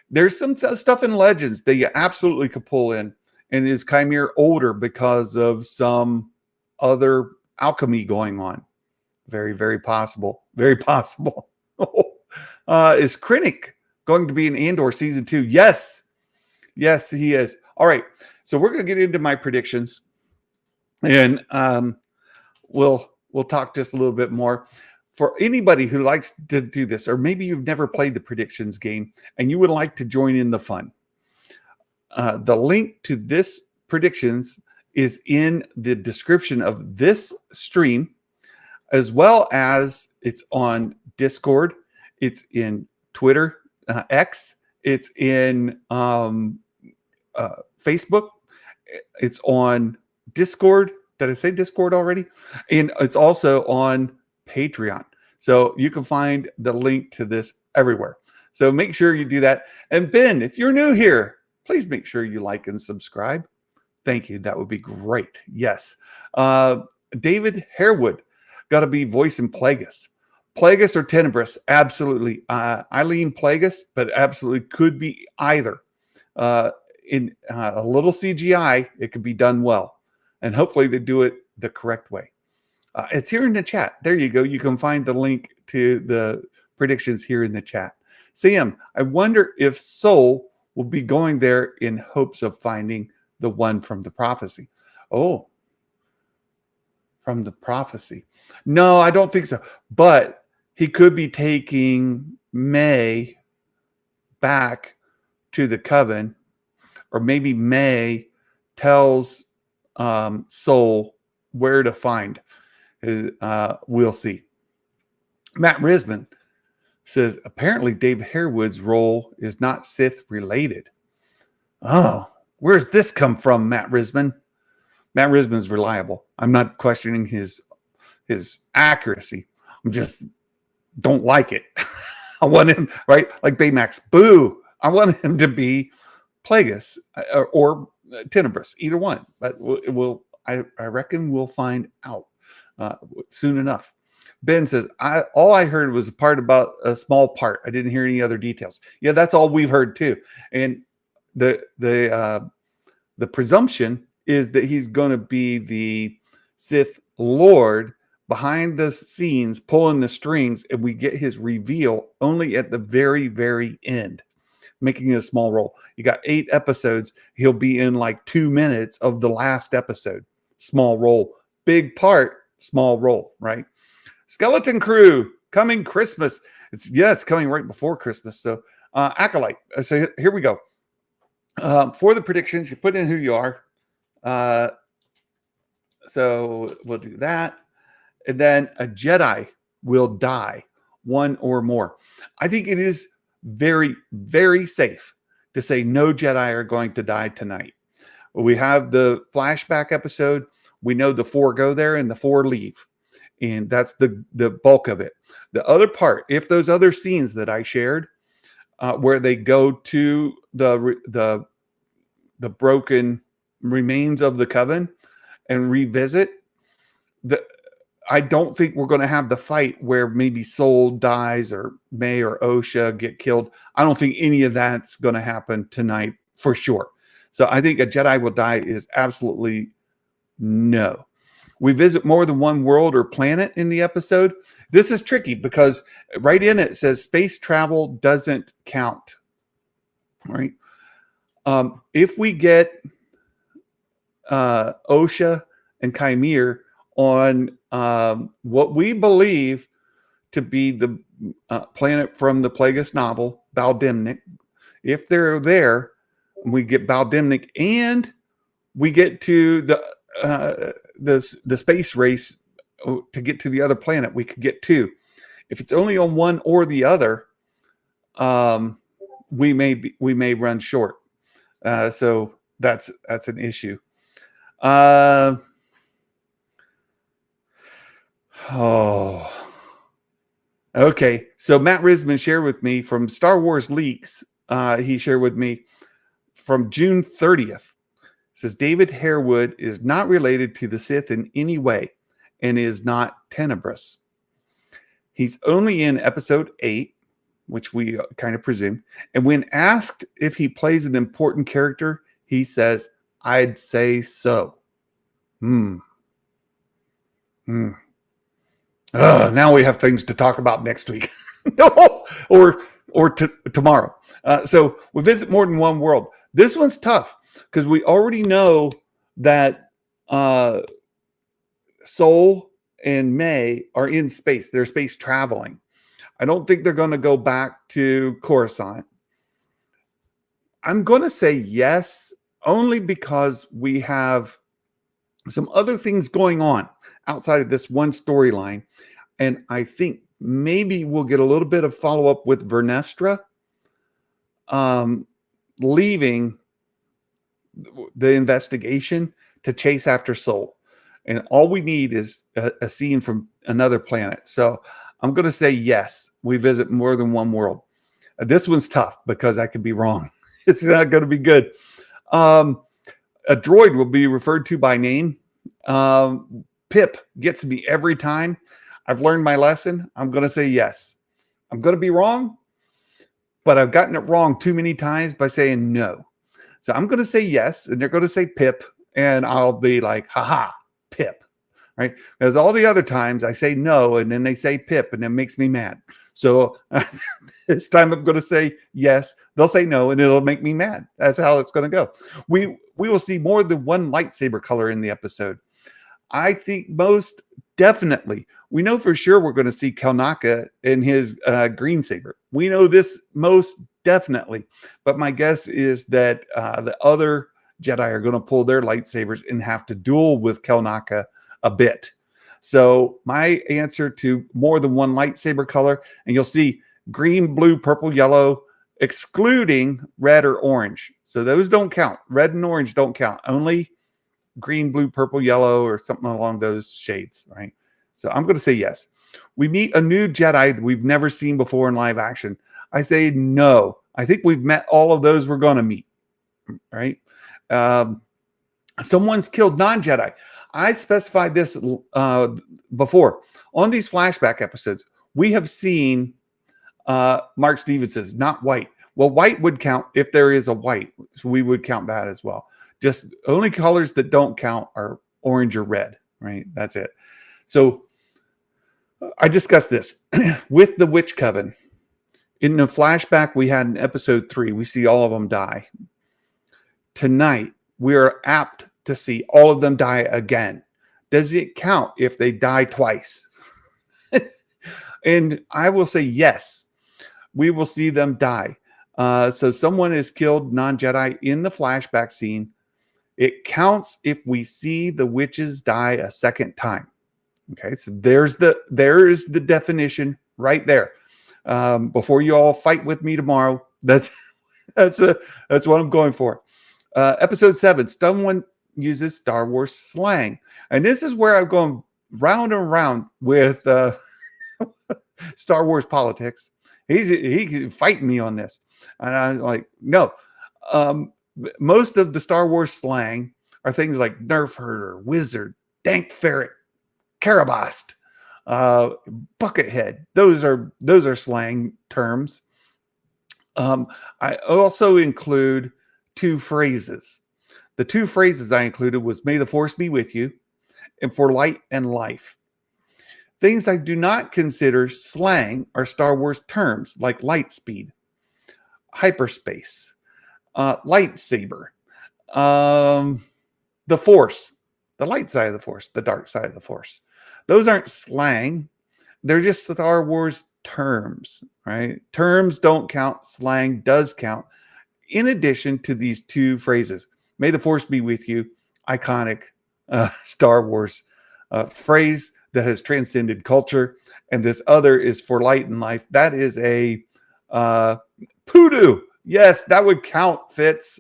There's some stuff in Legends that you absolutely could pull in. And is Chimera older because of some other alchemy going on? Very, very possible. Very possible. Is Krennic going to be in Andor season 2? Yes. Yes, he is. All right. So we're going to get into my predictions. And we'll talk just a little bit more. For anybody who likes to do this, or maybe you've never played the predictions game and you would like to join in the fun, the link to this predictions is in the description of this stream, as well as it's on Discord, it's in Twitter, X, it's in Facebook, it's on Discord. Did I say Discord already? And it's also on Patreon. So you can find the link to this everywhere. So make sure you do that. And Ben, if you're new here, please make sure you like and subscribe. Thank you. That would be great. Yes. David Harewood, got to be voicing Plagueis. Plagueis or Tenebrous? Absolutely. I lean Plagueis, but absolutely could be either. In a little CGI, it could be done well. And hopefully they do it the correct way. It's here in the chat. There you go. You can find the link to the predictions here in the chat. Sam, I wonder if Soul will be going there in hopes of finding the one from the prophecy. Oh, from the prophecy. No, I don't think so. But he could be taking May back to the coven, or maybe May tells Soul where to find. We'll see. Matt Risman says, apparently Dave Harewood's role is not Sith related. Oh, where's this come from, Matt Risman? Matt Risman's reliable. I'm not questioning his accuracy. I'm just don't like it. I want him, right? Like Baymax. Boo. I want him to be Plagueis or Tenebrous, either one. But I reckon we'll find out soon enough. Ben says, all I heard was a part about a small part. I didn't hear any other details. Yeah, that's all we've heard too. And the presumption is that he's going to be the Sith Lord behind the scenes, pulling the strings, and we get his reveal only at the very, very end, making it a small role. You got 8 episodes. He'll be in like 2 minutes of the last episode. Small role. Big part, small role, right? Skeleton Crew, coming Christmas. It's coming right before Christmas. So Acolyte. So here we go. For the predictions, you put in who you are. So we'll do that. And then a Jedi will die, one or more. I think it is very, very safe to say no Jedi are going to die tonight. We have the flashback episode. We know the 4 go there and the 4 leave. And that's the bulk of it. The other part, if those other scenes that I shared, where they go to the broken remains of the coven and revisit, I don't think we're going to have the fight where maybe Soul dies or May or Osha get killed. I don't think any of that's going to happen tonight for sure. So I think a Jedi will die is absolutely no. We visit more than one world or planet in the episode. This is tricky because right in it says space travel doesn't count. Right? If we get Osha and Chimere on what we believe to be the planet from the Plagueis novel, Baldimnic, if they're there, we get Baldimnic and we get to the space race to get to the other planet. We could get two. If it's only on one or the other, we may run short. So that's an issue. Okay. So Matt Risman shared with me from Star Wars Leaks. He shared with me from June 30th. Says David Harewood is not related to the Sith in any way and is not tenebrous. He's only in episode 8, which we kind of presume. And when asked if he plays an important character, he says, I'd say so. Now we have things to talk about next week. or tomorrow. So we visit more than one world. This one's tough because we already know that Soul and May are in space. They're space traveling. I don't think they're going to go back to Coruscant. I'm going to say yes, only because we have some other things going on outside of this one storyline. And I think maybe we'll get a little bit of follow-up with Vernestra leaving the investigation to chase after Soul. And all we need is a scene from another planet. So I'm going to say yes, we visit more than one world. This one's tough because I could be wrong. It's not going to be good. A droid will be referred to by name. Pip gets me every time. I've learned my lesson. I'm going to say yes. I'm going to be wrong, but I've gotten it wrong too many times by saying no. So I'm going to say yes, and they're going to say Pip, and I'll be like, haha, Pip, right? Because all the other times I say no, and then they say Pip, and it makes me mad. So this time I'm going to say yes. They'll say no, and it'll make me mad. That's how it's going to go. We will see more than one lightsaber color in the episode. I think most definitely. We know for sure we're going to see Kelnaka in his green saber. We know this most definitely. But my guess is that the other Jedi are going to pull their lightsabers and have to duel with Kelnaka a bit. So my answer to more than one lightsaber color, and you'll see green, blue, purple, yellow, excluding red or orange. So those don't count. Red and orange don't count. Only green, blue, purple, yellow, or something along those shades, right? So I'm going to say yes. We meet a new Jedi that we've never seen before in live action. I say no. I think we've met all of those we're going to meet, right? Someone's killed non-Jedi. I specified this before. On these flashback episodes, we have seen Mark Stevenson's, not White. Well, White would count if there is a White. So we would count that as well. Just only colors that don't count are orange or red, right? That's it. So I discussed this with the Witch Coven. In the flashback we had in episode 3, we see all of them die. Tonight, we are apt to see all of them die again. Does it count if they die twice? And I will say yes. We will see them die. So someone is killed non-Jedi in the flashback scene. It counts if we see the witches die a second time. Okay, so there is the definition right there. Before you all fight with me tomorrow, that's what I'm going for. Episode 7, someone uses Star Wars slang, and this is where I'm going round and round with Star Wars politics. He's fighting me on this, and I'm like, no. Most of the Star Wars slang are things like nerf herder, wizard, dank ferret, Karabast. Buckethead. Those are slang terms. I also include two phrases. The two phrases I included was "May the Force be with you" and "For light and life." Things I do not consider slang are Star Wars terms like light speed, hyperspace, lightsaber, the Force, the light side of the Force, the dark side of the Force. Those aren't slang. They're just Star Wars terms, right? Terms don't count. Slang does count. In addition to these two phrases, "May the Force be with you," iconic Star Wars phrase that has transcended culture, and this other is "For light and life." That is a poodoo. Yes, that would count, Fitz.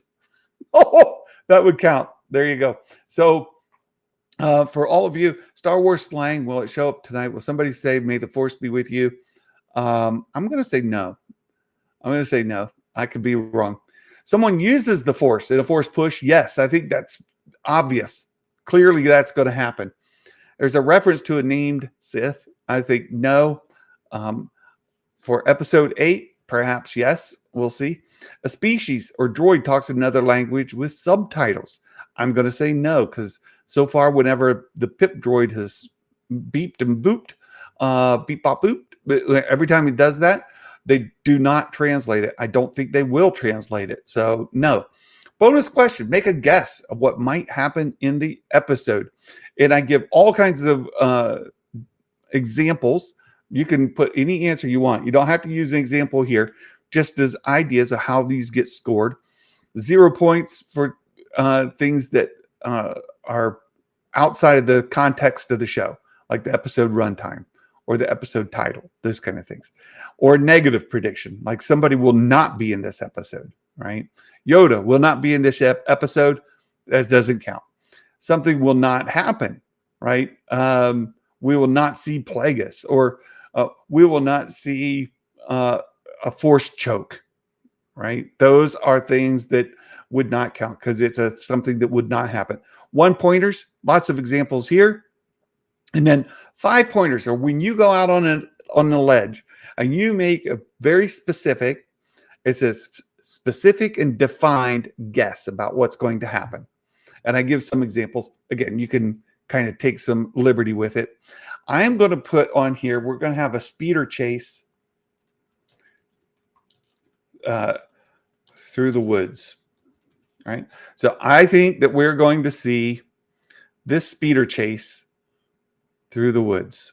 Oh, that would count. There you go. So for all of you, Star Wars slang, will it show up tonight? Will somebody say, "May the Force be with you"? I'm going to say no. I'm going to say no. I could be wrong. Someone uses the Force in a Force push. Yes, I think that's obvious. Clearly, that's going to happen. There's a reference to a named Sith. I think no. For episode 8, perhaps yes. We'll see. A species or droid talks another language with subtitles. I'm going to say no, because so far, whenever the pip droid has beeped and booped, beep bop boop, every time he does that, they do not translate it. I don't think they will translate it. So no. Bonus question: make a guess of what might happen in the episode. And I give all kinds of examples. You can put any answer you want. You don't have to use an example here, just as ideas of how these get scored. 0 points for things that are outside of the context of the show, like the episode runtime or the episode title, those kind of things. Or negative prediction, like somebody will not be in this episode, right? Yoda will not be in this episode. That doesn't count. Something will not happen, right? We will not see Plagueis, or we will not see a Force choke, right? Those are things that would not count because it's something that would not happen. 1 pointers, lots of examples here. And then 5 pointers are when you go out on a ledge and you make a very specific, it's a specific and defined guess about what's going to happen. And I give some examples. Again, you can kind of take some liberty with it. I am going to put on here, we're going to have a speeder chase through the woods, right? So I think that we're going to see this speeder chase through the woods.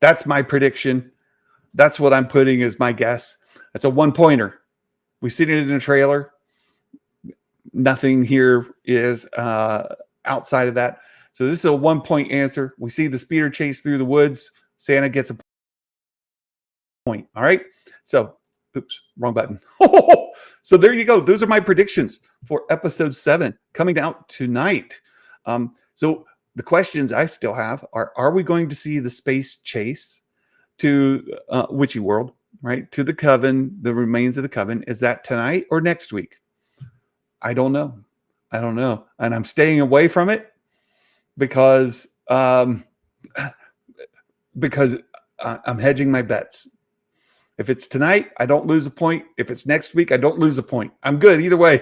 That's my prediction. That's what I'm putting as my guess. That's a 1 pointer. We've seen it in the trailer. Nothing here is outside of that. So this is a 1 point answer. We see the speeder chase through the woods. Santa gets a point. All right. So, oops, wrong button. So there you go. Those are my predictions for episode 7 coming out tonight. So the questions I still have are we going to see the space chase to Witchy World, right? To the Coven, the remains of the Coven. Is that tonight or next week? I don't know. And I'm staying away from it because I'm hedging my bets. If it's tonight, I don't lose a point. If it's next week, I don't lose a point. I'm good either way.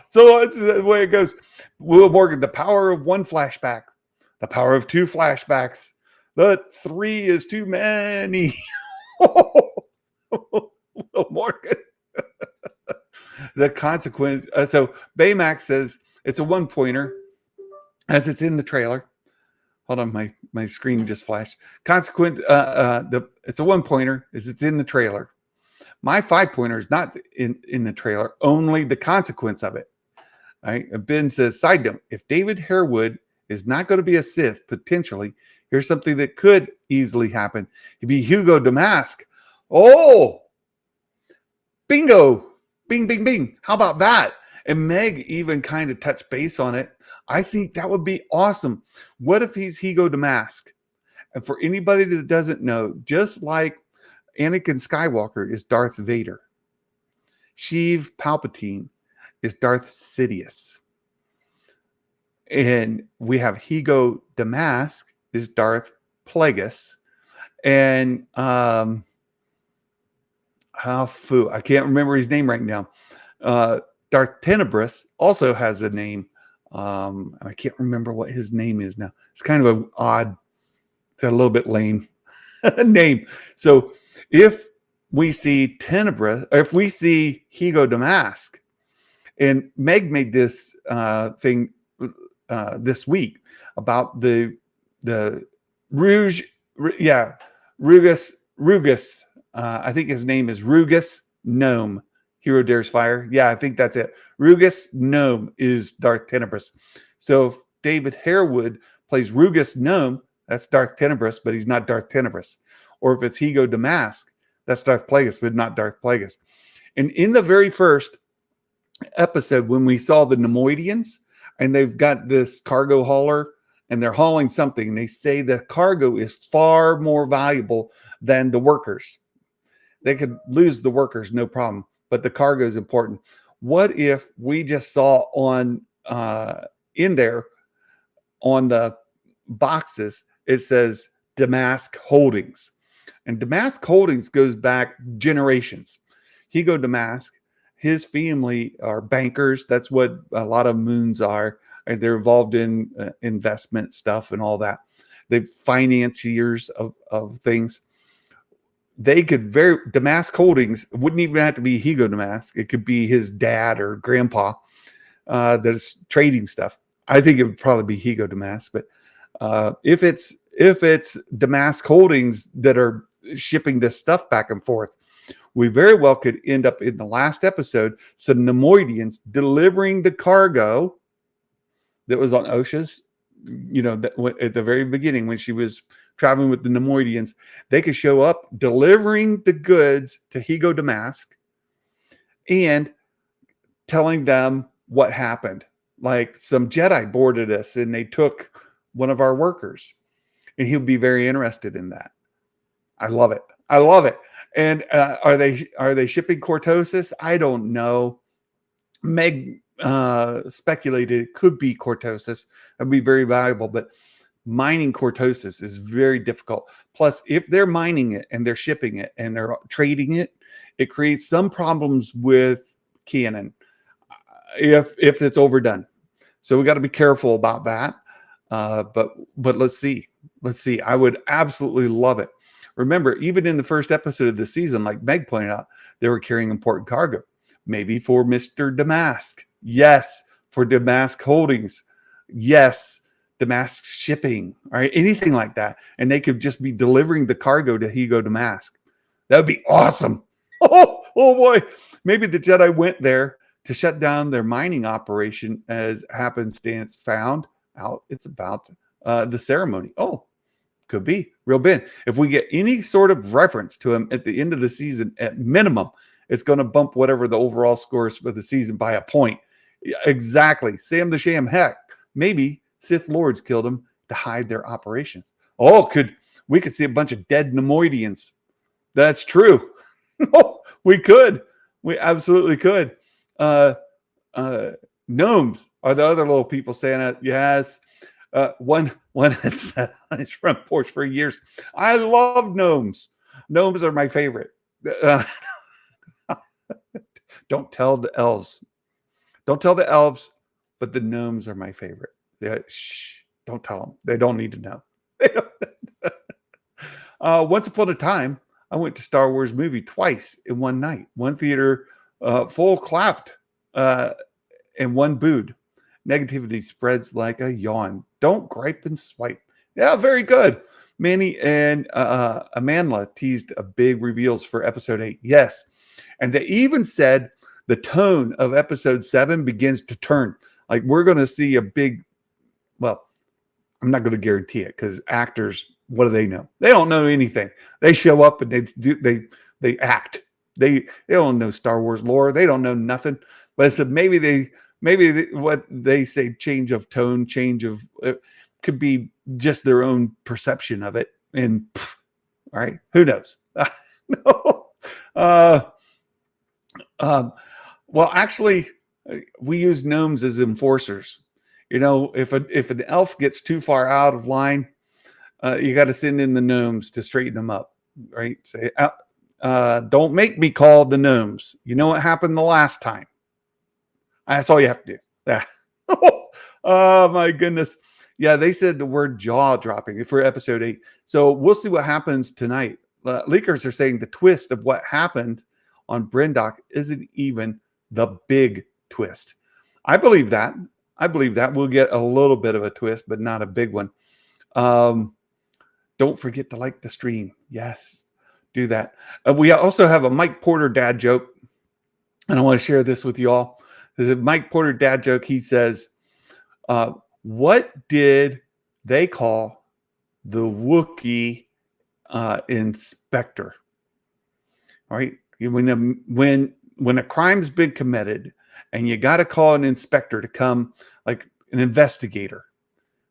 So that's the way it goes. Will Morgan, the power of 1 flashback, the power of 2 flashbacks, the 3 is too many. Will Morgan. The consequence. So Baymax says it's a 1 pointer, as it's in the trailer. Hold on, my screen just flashed. Consequent. It's a 1 pointer, as it's in the trailer. My 5 pointer is not in the trailer. Only the consequence of it. All right. Ben says, side note: if David Harewood is not going to be a Sith, potentially, here's something that could easily happen. He'd be Hugo Damask. Oh, bingo. Bing, bing, bing. How about that? And Meg even kind of touched base on it. I think that would be awesome. What if he's Hugo Damask? And for anybody that doesn't know, just like Anakin Skywalker is Darth Vader, Sheev Palpatine is Darth Sidious. And we have Hugo Damask is Darth Plagueis, and I can't remember his name right now. Darth Tenebris also has a name. And I can't remember what his name is now. It's kind of an odd, it's a little bit lame name. So if we see Tenebris, or if we see Higo Damask, and Meg made this thing this week about the Rouge, Rugus. I think his name is Rugus Gnome. Hero Dares Fire. Yeah, I think that's it. Rugus Gnome is Darth Tenebris. So if David Harewood plays Rugus Gnome, that's Darth Tenebris, but he's not Darth Tenebris. Or if it's Higo Damask, that's Darth Plagueis, but not Darth Plagueis. And in the very first episode, when we saw the Nemoidians, and they've got this cargo hauler, and they're hauling something, and they say the cargo is far more valuable than the workers. They could lose the workers, no problem, but the cargo is important. What if we just saw on in there on the boxes, it says Damask Holdings, and Damask Holdings goes back generations. Higo Damask, his family are bankers. That's what a lot of moons are. They're involved in investment stuff and all that. They're financiers of things. They could Damask Holdings wouldn't even have to be Higo Damask. It could be his dad or grandpa that's trading stuff. I think it would probably be Higo Damask, but if it's Damask Holdings that are shipping this stuff back and forth, we very well could end up in the last episode, some Nemoidians delivering the cargo that was on Osha's, at the very beginning when she was traveling with the Nemoidians. They could show up delivering the goods to Higo Damask and telling them what happened. Like, some Jedi boarded us and they took one of our workers, and he'll be very interested in that. I love it. I love it. And are they shipping Cortosis? I don't know. Meg speculated it could be Cortosis. That'd be very valuable, but mining Cortosis is very difficult. Plus, if they're mining it and they're shipping it and they're trading it, it creates some problems with canon if it's overdone. So we got to be careful about that. But let's see. I would absolutely love it. Remember, even in the first episode of the season, like Meg pointed out, they were carrying important cargo. Maybe for Mr. Damask. Yes. For Damask Holdings. Yes. Damask Shipping. All right. Anything like that. And they could just be delivering the cargo to Higo Damask. That would be awesome. Oh boy. Maybe the Jedi went there to shut down their mining operation, as happenstance found out it's about the ceremony. Oh, could be real Ben. If we get any sort of reference to him at the end of the season, at minimum, it's going to bump whatever the overall score is for the season by a point. Exactly. Sam the Sham. Heck, maybe Sith Lords killed him to hide their operations. Oh, we could see a bunch of dead Nemoidians. That's true. Oh, we could. We absolutely could. Gnomes are the other little people saying it. Yes. One has sat on his front porch for years. I love gnomes. Gnomes are my favorite. Don't tell the elves. Don't tell the elves, but the gnomes are my favorite. Shh, don't tell them. They don't need to know. Once upon a time, I went to Star Wars movie twice in one night. One theater full clapped and one booed. Negativity spreads like a yawn. Don't gripe and swipe. Yeah, very good. Manny and Amanda teased a big reveals for episode 8. Yes. And they even said the tone of episode 7 begins to turn. Like, we're going to see a big, well, I'm not going to guarantee it, because actors, what do they know? They don't know anything. They show up and they act. They don't know Star Wars lore. They don't know nothing. But so maybe what they say, change of tone, could be just their own perception of it. And all right, who knows? No. Well, actually, we use gnomes as enforcers. If an elf gets too far out of line, You got to send in the gnomes to straighten them up, right? Say, don't make me call the gnomes. You know what happened the last time? That's all you have to do. Yeah. Oh my goodness. Yeah, they said the word jaw dropping for episode 8. So we'll see what happens tonight. Leakers are saying the twist of what happened on Brendock isn't even the big twist. I believe that. We'll get a little bit of a twist, but not a big one. Don't forget to like the stream. Yes, do that. We also have a Mike Porter dad joke, and I want to share this with you all. There's a Mike Porter dad joke. He says, what did they call the Wookiee inspector? All right. When a crime's been committed and you got to call an inspector to come, like an investigator,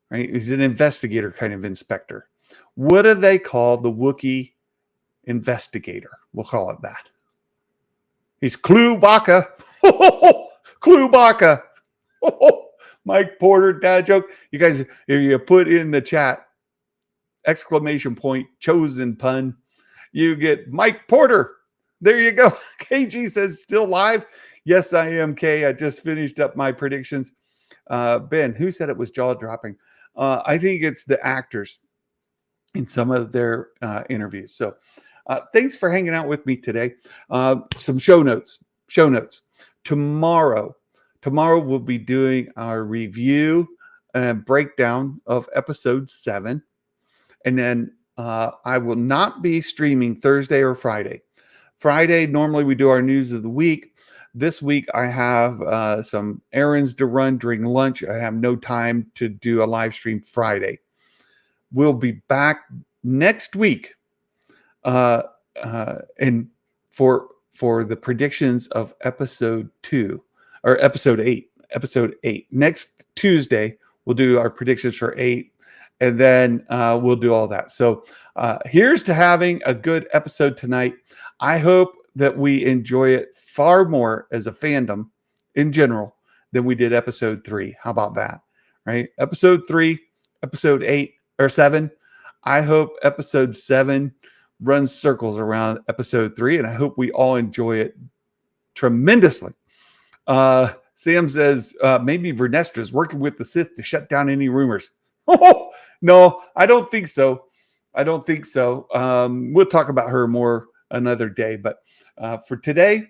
right? He's an investigator kind of inspector. What do they call the Wookiee investigator? We'll call it that. He's Clubaka. Clubaka. Mike Porter dad joke. You guys, if you put in the chat, exclamation point, chosen pun, you get Mike Porter. There you go. KG says, still live? Yes, I am, Kay. I just finished up my predictions. Ben, who said it was jaw-dropping? I think it's the actors in some of their interviews. So thanks for hanging out with me today. Some show notes. Tomorrow we'll be doing our review and breakdown of episode 7. And then I will not be streaming Thursday or Friday. Friday, normally we do our news of the week. This week I have some errands to run during lunch. I have no time to do a live stream Friday. We'll be back next week and for the predictions of episode 2 or episode 8. Episode 8. Next Tuesday, we'll do our predictions for 8, and then we'll do all that. So here's to having a good episode tonight. I hope that we enjoy it far more as a fandom in general than we did episode 3. How about that? Right? Episode 3, episode 8 or 7. I hope episode 7 runs circles around episode 3, and I hope we all enjoy it tremendously. Sam says maybe Vernestra is working with the Sith to shut down any rumors. No, I don't think so. We'll talk about her more another day. But for today,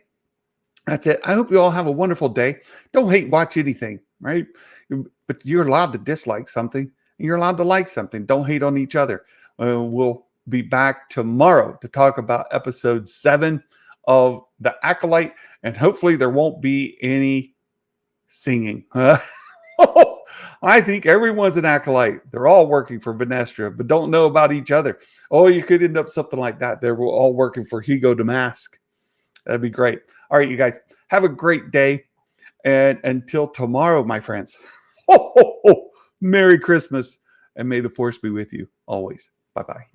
that's it. I hope you all have a wonderful day. Don't hate watch anything, right? But you're allowed to dislike something, and you're allowed to like something. Don't hate on each other. We'll be back tomorrow to talk about episode 7 of The Acolyte, and hopefully there won't be any singing. I think everyone's an acolyte. They're all working for Vernestra, but don't know about each other. Oh, you could end up something like that. They're all working for Hugo Damask. That'd be great. All right, you guys, have a great day. And until tomorrow, my friends, Merry Christmas, and may the Force be with you always. Bye-bye.